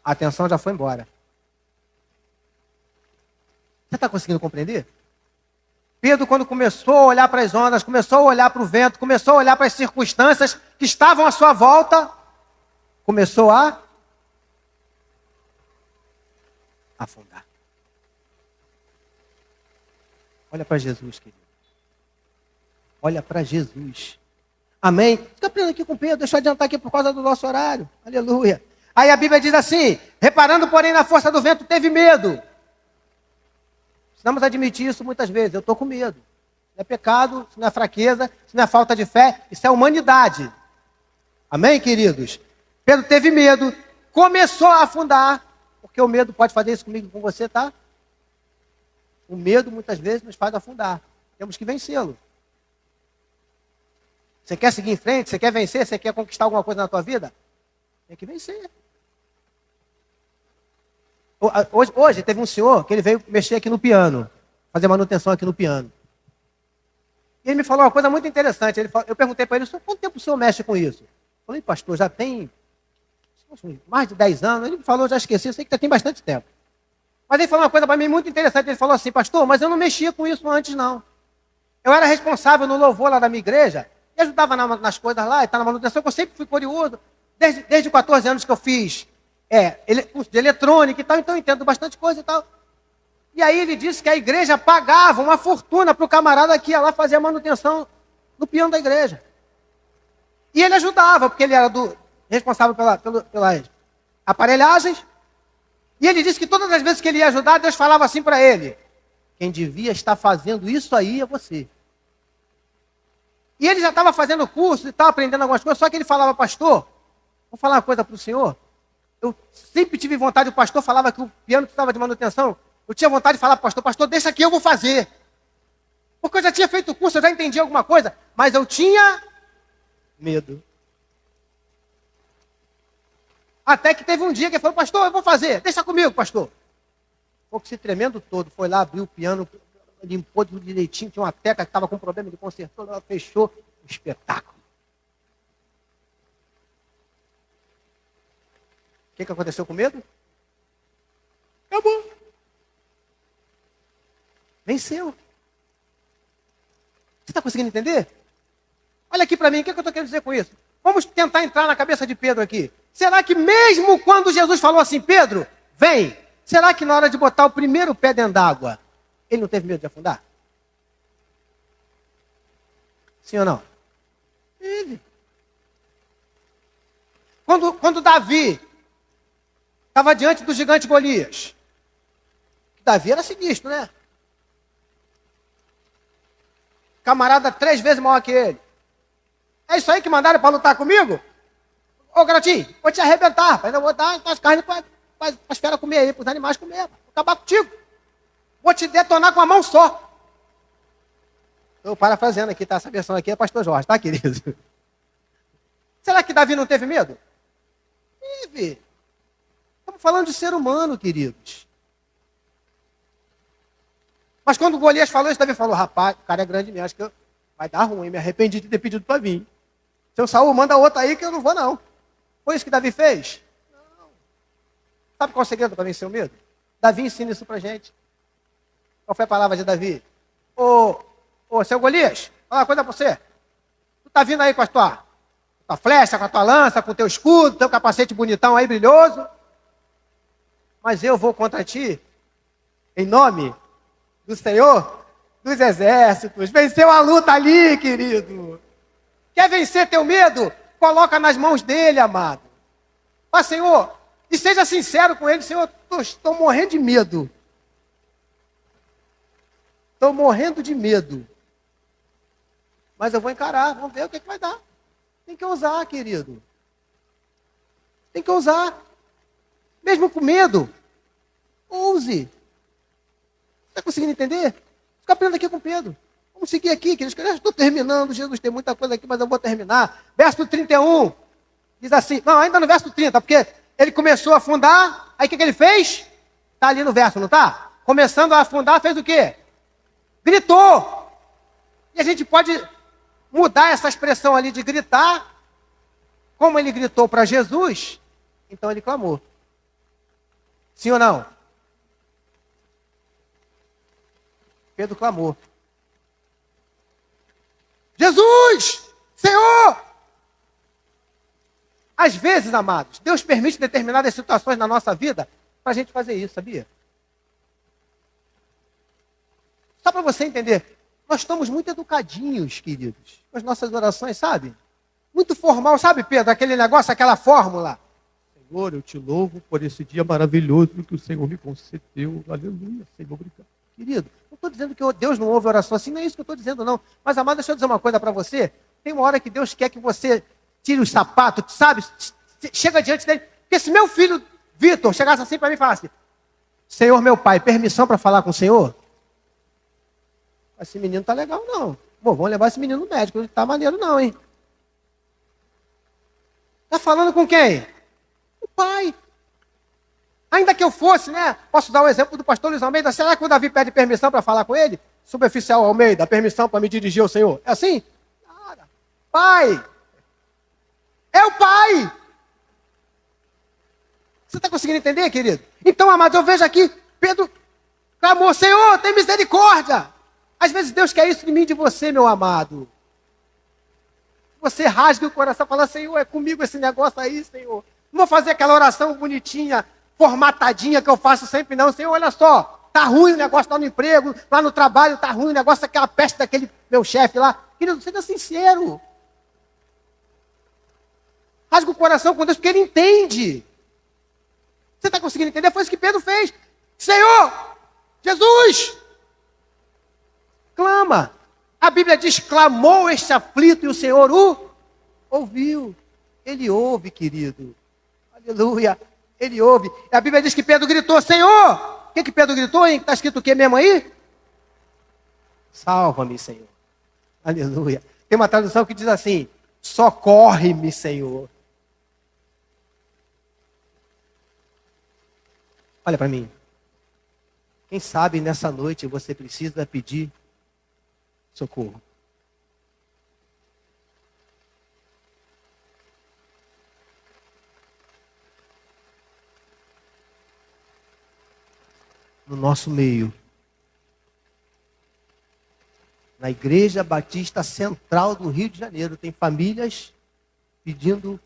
A atenção já foi embora. Você está conseguindo compreender? Pedro, quando começou a olhar para as ondas, começou a olhar para o vento, começou a olhar para as circunstâncias que estavam à sua volta, começou a afundar. Olha para Jesus, querido. Olha para Jesus. Amém? Fica aprendendo aqui com Pedro, deixa eu adiantar aqui por causa do nosso horário. Aleluia. Aí a Bíblia diz assim, reparando, porém, na força do vento, teve medo. Precisamos admitir isso muitas vezes. Eu estou com medo. Isso não é pecado, isso não é fraqueza, isso não é falta de fé, isso é humanidade. Amém, queridos? Pedro teve medo, começou a afundar, porque o medo pode fazer isso comigo e com você, tá? O medo muitas vezes nos faz afundar. Temos que vencê-lo. Você quer seguir em frente? Você quer vencer? Você quer conquistar alguma coisa na tua vida? Tem que vencer. Hoje teve um senhor que ele veio mexer aqui no piano, fazer manutenção aqui no piano. E ele me falou uma coisa muito interessante. Eu perguntei para ele, quanto tempo o senhor mexe com isso? Eu falei, pastor, já tem mais de 10 anos. Ele me falou, já esqueci, eu sei que já tem bastante tempo. Mas ele falou uma coisa para mim muito interessante. Ele falou assim, pastor, mas eu não mexia com isso antes, não. Eu era responsável no louvor lá da minha igreja, e ajudava nas coisas lá, e tá na manutenção, que eu sempre fui curioso. Desde 14 anos que eu fiz curso de eletrônica e tal, então eu entendo bastante coisa e tal. E aí ele disse que a igreja pagava uma fortuna para o camarada que ia lá fazer a manutenção no piano da igreja. E ele ajudava, porque ele era responsável pelas aparelhagens. E ele disse que todas as vezes que ele ia ajudar, Deus falava assim para ele, quem devia estar fazendo isso aí é você. E ele já estava fazendo curso e tal, aprendendo algumas coisas, só que ele falava, pastor, vou falar uma coisa para o senhor. Eu sempre tive vontade, o pastor falava que o piano precisava de manutenção. Eu tinha vontade de falar para o pastor, deixa que eu vou fazer. Porque eu já tinha feito o curso, eu já entendi alguma coisa, mas eu tinha medo. Até que teve um dia que ele falou, pastor, eu vou fazer, deixa comigo, pastor. Ficou com esse tremendo todo, foi lá, abriu o piano, limpou tudo direitinho, tinha uma tecla que estava com problema, ele consertou, ela fechou, um espetáculo. O que aconteceu com medo? Acabou. Venceu. Você está conseguindo entender? Olha aqui para mim, o que eu estou querendo dizer com isso? Vamos tentar entrar na cabeça de Pedro aqui. Será que mesmo quando Jesus falou assim, Pedro, vem, será que na hora de botar o primeiro pé dentro d'água, ele não teve medo de afundar? Sim ou não? Teve. Quando Davi estava diante do gigante Golias, Davi era sinistro, né? Camarada 3 vezes maior que ele. É isso aí que mandaram para lutar comigo? Ô, garotinho, vou te arrebentar, rapaz. Eu vou dar as carnes para as feras comer aí, para os animais comer. Vou acabar contigo. Vou te detonar com a mão só. Estou parafraseando aqui, tá? Essa versão aqui é pastor Jorge, tá, querido? Será que Davi não teve medo? Teve. Estamos falando de ser humano, queridos. Mas quando o Golias falou isso, Davi falou, rapaz, o cara é grande mesmo, acho que vai dar ruim, me arrependi de ter pedido para vir. Seu Saul, manda outro aí que eu não vou não. Foi isso que Davi fez? Não. Sabe qual é o segredo para vencer o medo? Davi ensina isso para gente. Qual foi a palavra de Davi? Ô, seu Golias, fala uma coisa para você. Tu tá vindo aí com a tua flecha, com a tua lança, com o teu escudo, teu capacete bonitão aí, brilhoso. Mas eu vou contra ti, em nome do Senhor dos Exércitos. Venceu a luta ali, querido. Quer vencer teu medo? Coloca nas mãos dele, amado. Ó, Senhor, e seja sincero com ele, Senhor, estou morrendo de medo. Estou morrendo de medo. Mas eu vou encarar, vamos ver o que vai dar. Tem que ousar, querido. Tem que ousar. Mesmo com medo, ouse. Está conseguindo entender? Fica aprendendo aqui com Pedro. Vamos seguir aqui, queridos, que eu já estou terminando. Jesus tem muita coisa aqui, mas eu vou terminar. Verso 31, diz assim, não, ainda no verso 30, porque ele começou a afundar, aí o que ele fez? Está ali no verso, não está? Começando a afundar, fez o quê? Gritou. E a gente pode mudar essa expressão ali de gritar. Como ele gritou para Jesus, então ele clamou. Sim ou não? Pedro clamou. Jesus! Senhor! Às vezes, amados, Deus permite determinadas situações na nossa vida para a gente fazer isso, sabia? Só para você entender, nós estamos muito educadinhos, queridos, com as nossas orações, sabe? Muito formal, sabe, Pedro? Aquele negócio, aquela fórmula. Senhor, eu te louvo por esse dia maravilhoso que o Senhor me concedeu. Aleluia, Senhor, obrigado. Querido, não estou dizendo que Deus não ouve oração assim, não é isso que eu estou dizendo, não. Mas, amado, deixa eu dizer uma coisa para você. Tem uma hora que Deus quer que você tire os sapatos, sabe? Chega diante dele. Porque se meu filho, Vitor, chegasse assim para mim e falasse, Senhor, meu pai, permissão para falar com o Senhor? Esse menino tá legal, não. Bom, vamos levar esse menino no médico, ele tá maneiro não, hein? Tá falando com quem? O pai. Ainda que eu fosse, né? Posso dar o exemplo do pastor Luiz Almeida. Será que o Davi pede permissão para falar com ele? Superficial Almeida, permissão para me dirigir ao Senhor. É assim? Cara, pai. É o pai. Você está conseguindo entender, querido? Então, amados, eu vejo aqui, Pedro clamou, Senhor, tem misericórdia. Às vezes Deus quer isso de mim e de você, meu amado. Você rasga o coração e fala, Senhor, é comigo esse negócio aí, Senhor. Não vou fazer aquela oração bonitinha, formatadinha que eu faço sempre, não. Senhor, olha só, tá ruim o negócio lá no emprego, lá no trabalho, tá ruim o negócio, aquela peste daquele meu chefe lá. Querido, seja sincero. Rasga o coração com Deus, porque Ele entende. Você está conseguindo entender? Foi isso que Pedro fez. Senhor, Jesus, clama. A Bíblia diz, clamou este aflito e o Senhor o ouviu. Ele ouve, querido. Aleluia. Ele ouve. E a Bíblia diz que Pedro gritou, Senhor. O que Pedro gritou, hein? Está escrito o que mesmo aí? Salva-me, Senhor. Aleluia. Tem uma tradução que diz assim, socorre-me, Senhor. Olha para mim. Quem sabe nessa noite você precisa pedir socorro. No nosso meio. Na Igreja Batista Central do Rio de Janeiro, tem famílias pedindo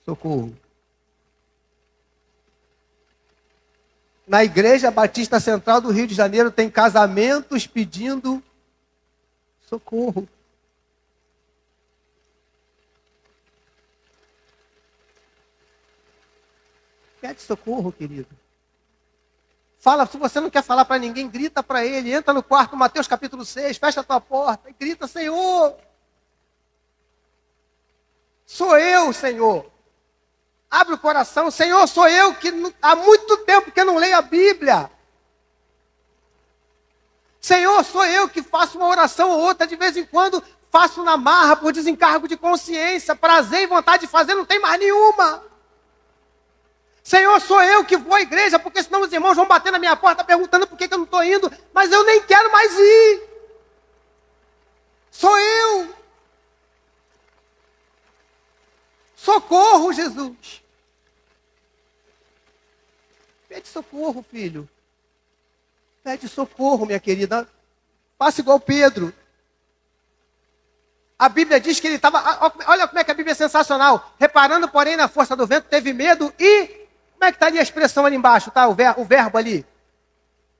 socorro. Na Igreja Batista Central do Rio de Janeiro, tem casamentos pedindo socorro. Pede socorro, querido. Fala, se você não quer falar para ninguém, grita para ele. Entra no quarto, Mateus capítulo 6, fecha a tua porta e grita, Senhor. Sou eu, Senhor. Abre o coração. Senhor, sou eu que há muito tempo que não leio a Bíblia. Senhor, sou eu que faço uma oração ou outra, de vez em quando faço na marra, por desencargo de consciência, prazer e vontade de fazer, não tem mais nenhuma. Senhor, sou eu que vou à igreja, porque senão os irmãos vão bater na minha porta perguntando por que eu não estou indo, mas eu nem quero mais ir. Sou eu. Socorro, Jesus. Pede socorro, filho. Pede socorro, minha querida. Faça igual Pedro. A Bíblia diz que ele estava... Olha como é que a Bíblia é sensacional. Reparando, porém, na força do vento, teve medo e... Como é que estaria a expressão ali embaixo, tá? O verbo ali.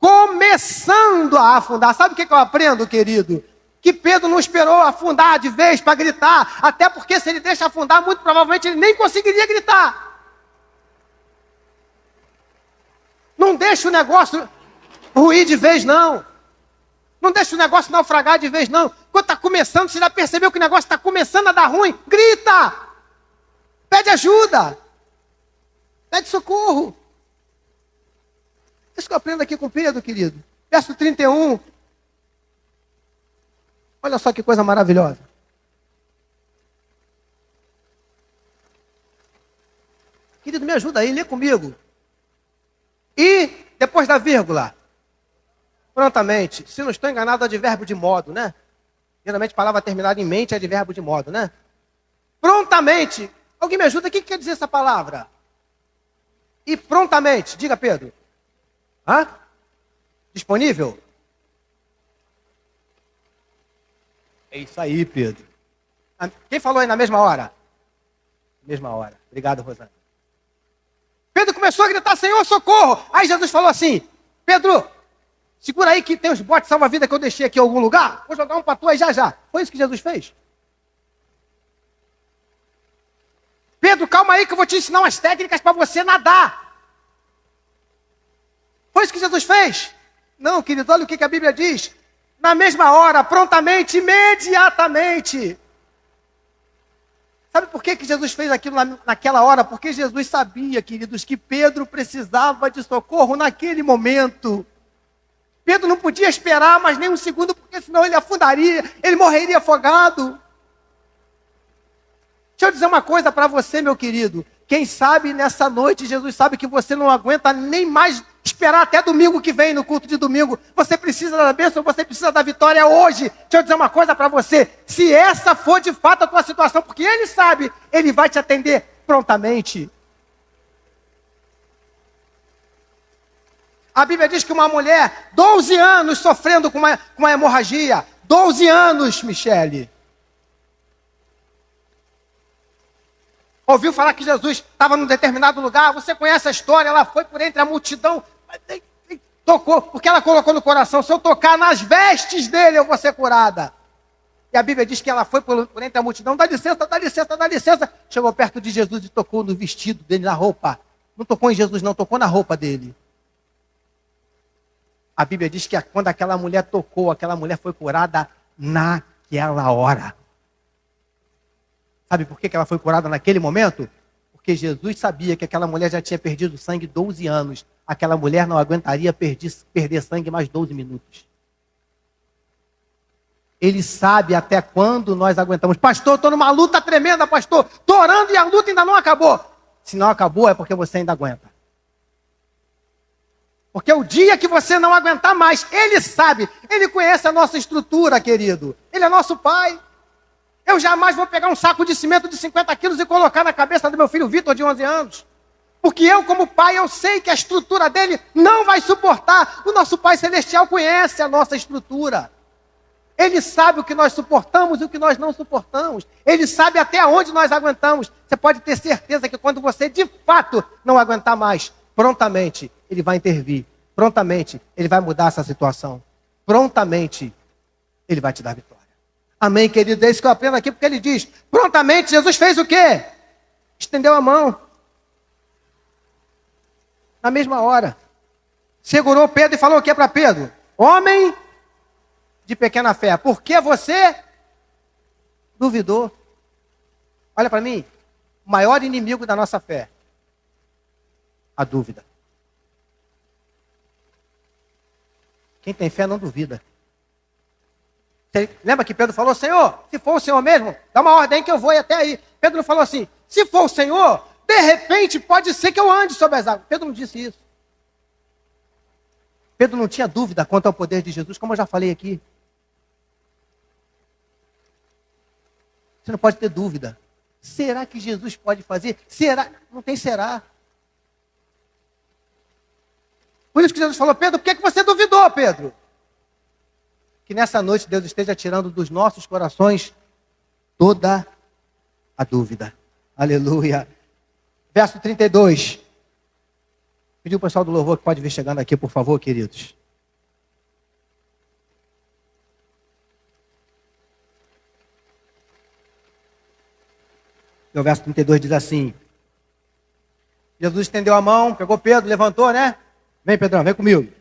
Começando a afundar. Sabe o que eu aprendo, querido? Que Pedro não esperou afundar de vez para gritar. Até porque se ele deixa afundar, muito provavelmente ele nem conseguiria gritar. Não deixa o negócio ruir de vez, não. Não deixa o negócio naufragar de vez, não. Quando está começando, você já percebeu que o negócio está começando a dar ruim? Grita! Pede ajuda! Pede socorro. Isso que eu aprendo aqui com Pedro, querido. Verso 31. Olha só que coisa maravilhosa. Querido, me ajuda aí, lê comigo. E, depois da vírgula, prontamente, se não estou enganado, é advérbio de modo, né? Geralmente, palavra terminada em mente é advérbio de modo, né? Prontamente. Alguém me ajuda? O que quer dizer essa palavra? E prontamente. Diga, Pedro. Hã? Disponível? É isso aí, Pedro. Quem falou aí na mesma hora? Mesma hora. Obrigado, Rosana. Pedro começou a gritar, Senhor, socorro! Aí Jesus falou assim, Pedro, segura aí que tem os botes salva-vida que eu deixei aqui em algum lugar. Vou jogar um pra tu aí já já. Foi isso que Jesus fez? Pedro, calma aí que eu vou te ensinar umas técnicas para você nadar. Foi isso que Jesus fez? Não, querido, olha o que a Bíblia diz. Na mesma hora, prontamente, imediatamente. Sabe por que Jesus fez aquilo naquela hora? Porque Jesus sabia, queridos, que Pedro precisava de socorro naquele momento. Pedro não podia esperar mais nem um segundo, porque senão ele afundaria, ele morreria afogado. Deixa eu dizer uma coisa para você, meu querido. Quem sabe nessa noite, Jesus sabe que você não aguenta nem mais esperar até domingo que vem, no culto de domingo. Você precisa da bênção, você precisa da vitória hoje. Deixa eu dizer uma coisa para você. Se essa for de fato a tua situação, porque Ele sabe, Ele vai te atender prontamente. A Bíblia diz que uma mulher, 12 anos sofrendo com uma hemorragia. 12 anos, Michele. Ouviu falar que Jesus estava num determinado lugar, você conhece a história, ela foi por entre a multidão, tocou, porque ela colocou no coração, se eu tocar nas vestes dele, eu vou ser curada. E a Bíblia diz que ela foi por entre a multidão, dá licença, dá licença, dá licença. Chegou perto de Jesus e tocou no vestido dele, na roupa. Não tocou em Jesus não, tocou na roupa dele. A Bíblia diz que quando aquela mulher tocou, aquela mulher foi curada naquela hora. Sabe por que ela foi curada naquele momento? Porque Jesus sabia que aquela mulher já tinha perdido sangue 12 anos. Aquela mulher não aguentaria perder sangue mais 12 minutos. Ele sabe até quando nós aguentamos. Pastor, estou numa luta tremenda, pastor. Estou orando e a luta ainda não acabou. Se não acabou, é porque você ainda aguenta. Porque o dia que você não aguentar mais, Ele sabe. Ele conhece a nossa estrutura, querido. Ele é nosso Pai. Eu jamais vou pegar um saco de cimento de 50 quilos e colocar na cabeça do meu filho Vitor, de 11 anos. Porque eu, como pai, eu sei que a estrutura dele não vai suportar. O nosso Pai Celestial conhece a nossa estrutura. Ele sabe o que nós suportamos e o que nós não suportamos. Ele sabe até onde nós aguentamos. Você pode ter certeza que quando você, de fato, não aguentar mais, prontamente, Ele vai intervir. Prontamente, Ele vai mudar essa situação. Prontamente, Ele vai te dar vitória. Amém, querido? É isso que eu aprendo aqui, porque ele diz, prontamente Jesus fez o quê? Estendeu a mão. Na mesma hora. Segurou Pedro e falou o que para Pedro? Homem de pequena fé, por que você duvidou? Olha para mim, o maior inimigo da nossa fé, a dúvida. Quem tem fé não duvida. Lembra que Pedro falou, Senhor, se for o Senhor mesmo, dá uma ordem que eu vou até aí. Pedro falou assim, se for o Senhor, de repente pode ser que eu ande sobre as águas. Pedro não disse isso. Pedro não tinha dúvida quanto ao poder de Jesus, como eu já falei aqui. Você não pode ter dúvida. Será que Jesus pode fazer? Será? Não tem será. Por isso que Jesus falou, Pedro, por que você duvidou, Pedro? Que nessa noite Deus esteja tirando dos nossos corações toda a dúvida. Aleluia. Verso 32. Pediu o pessoal do louvor que pode vir chegando aqui, por favor, queridos. O verso 32 diz assim. Jesus estendeu a mão, pegou Pedro, levantou, né? Vem, Pedrão, vem comigo.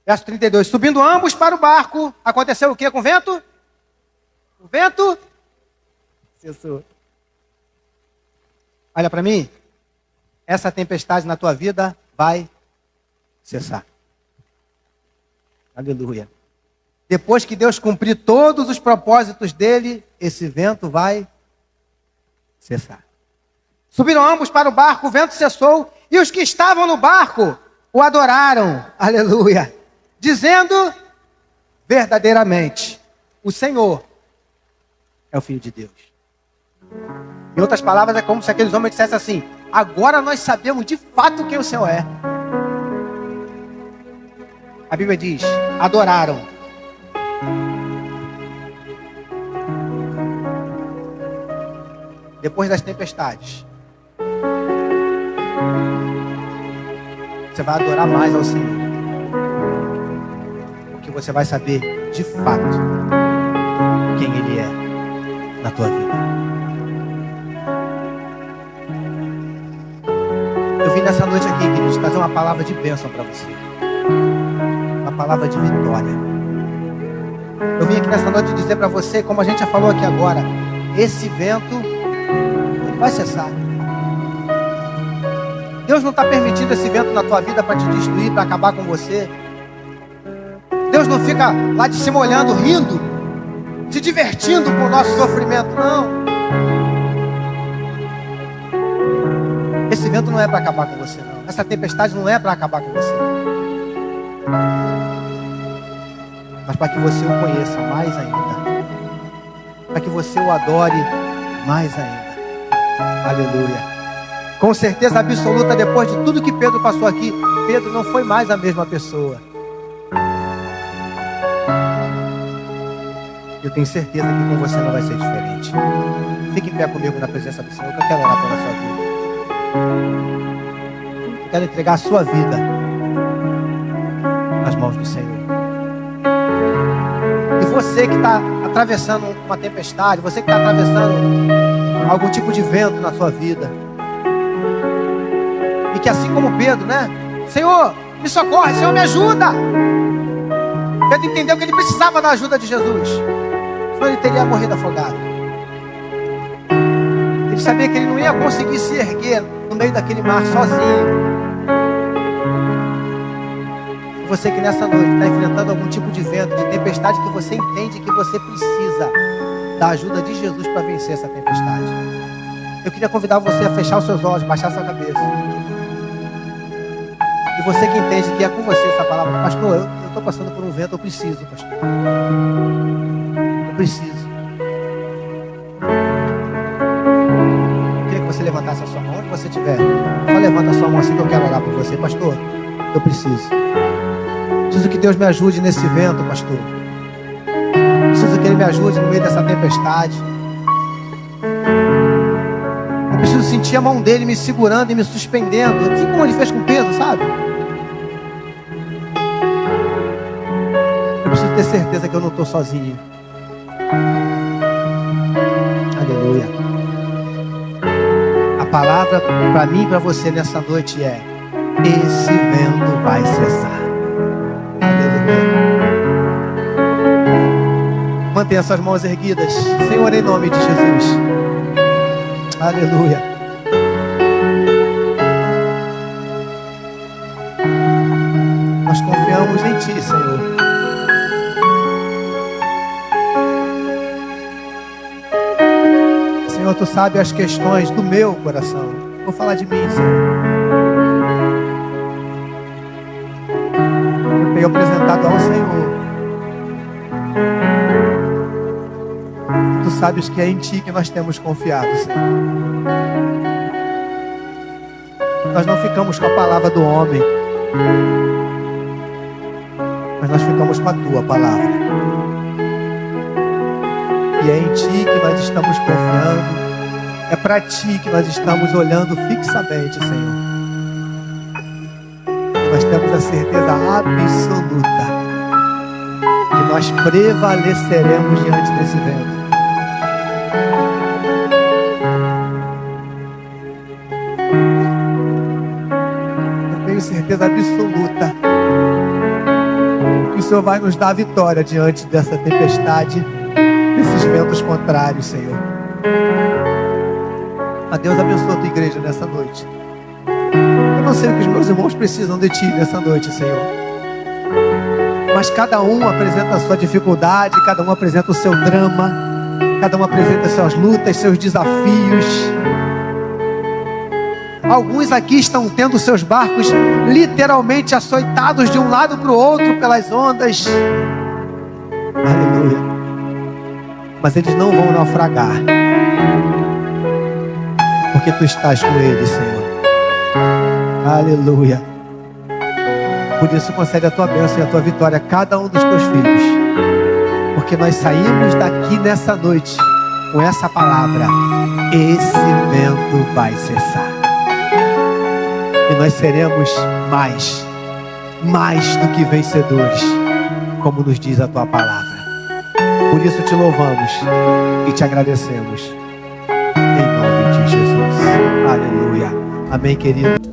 Verso 32. Subindo ambos para o barco, aconteceu o que com o vento? O vento cessou. Olha para mim. Essa tempestade na tua vida vai cessar. Aleluia. depois que Deus cumprir todos os propósitos dele, esse vento vai cessar. Subiram ambos para o barco, o vento cessou, e os que estavam no barco o adoraram, aleluia, dizendo: verdadeiramente, o Senhor é o Filho de Deus. Em outras palavras, é como se aqueles homens dissessem assim: agora nós sabemos de fato quem o Senhor é. A Bíblia diz: adoraram. Depois das tempestades, você vai adorar mais ao Senhor, porque você vai saber de fato quem Ele é na tua vida. Eu vim nessa noite aqui, queridos, trazer uma palavra de bênção para você, uma palavra de vitória. Eu vim aqui nessa noite dizer para você, como a gente já falou aqui agora, esse vento vai cessar. Deus não está permitindo esse vento na tua vida para te destruir, para acabar com você. Deus não fica lá de cima olhando, rindo, se divertindo com o nosso sofrimento, não. Esse vento não é para acabar com você, não. Essa tempestade não é para acabar com você, mas para que você o conheça mais ainda, para que você o adore mais ainda. Aleluia. Com certeza absoluta, depois de tudo que Pedro passou aqui, Pedro não foi mais a mesma pessoa. Eu tenho certeza que com você não vai ser diferente. Fique em pé comigo na presença do Senhor, que eu quero orar pela sua vida. Eu quero entregar a sua vida nas mãos do Senhor. E você que está atravessando uma tempestade, você que está atravessando algum tipo de vento na sua vida, e que assim como Pedro, né? Senhor, me socorre, Senhor, me ajuda. Pedro entendeu que ele precisava da ajuda de Jesus, senão ele teria morrido afogado. Ele sabia que ele não ia conseguir se erguer no meio daquele mar sozinho. E você que nessa noite está enfrentando algum tipo de vento, de tempestade, que você entende que você precisa da ajuda de Jesus para vencer essa tempestade, eu queria convidar você a fechar os seus olhos, baixar sua cabeça. E você que entende que é com você essa palavra: pastor, eu estou passando por um vento, eu preciso, pastor. Eu preciso. Eu queria que você levantasse a sua mão, onde você estiver. Só levanta a sua mão assim que eu quero orar por você. Pastor, eu preciso. Preciso que Deus me ajude nesse vento, pastor. Preciso que Ele me ajude no meio dessa tempestade. Eu preciso sentir a mão dEle me segurando e me suspendendo, assim como Ele fez com Pedro, sabe? Eu preciso ter certeza que eu não estou sozinho. Aleluia. A palavra para mim e para você nessa noite é: esse vento vai cessar. Aleluia. Mantenha suas mãos erguidas. Senhor, em nome de Jesus. Aleluia. Nós confiamos em Ti, Senhor. Senhor, Tu sabe as questões do meu coração. Vou falar de mim, Senhor. Eu tenho apresentado ao Senhor. Tu sabes que é em Ti que nós temos confiado, Senhor. Nós não ficamos com a palavra do homem, mas nós ficamos com a Tua palavra. E é em Ti que nós estamos confiando. É para Ti que nós estamos olhando fixamente, Senhor. Nós temos a certeza absoluta que nós prevaleceremos diante desse vento. Eu tenho certeza absoluta que o Senhor vai nos dar a vitória diante dessa tempestade, desses ventos contrários, Senhor. A Deus abençoe a Tua igreja nessa noite. Eu não sei o que os meus irmãos precisam de Ti nessa noite, Senhor, mas cada um apresenta a sua dificuldade, cada um apresenta o seu drama, cada um apresenta suas lutas, seus desafios. Alguns aqui estão tendo seus barcos literalmente açoitados de um lado para o outro pelas ondas. Aleluia. Mas eles não vão naufragar, porque tu estás com eles, Senhor. Aleluia. Por isso concede a tua bênção e a tua vitória a cada um dos teus filhos, porque nós saímos daqui nessa noite com essa palavra: esse vento vai cessar, e nós seremos mais do que vencedores, como nos diz a tua palavra. Por isso te louvamos e te agradecemos, em nome de Jesus. Aleluia. Amém, querido.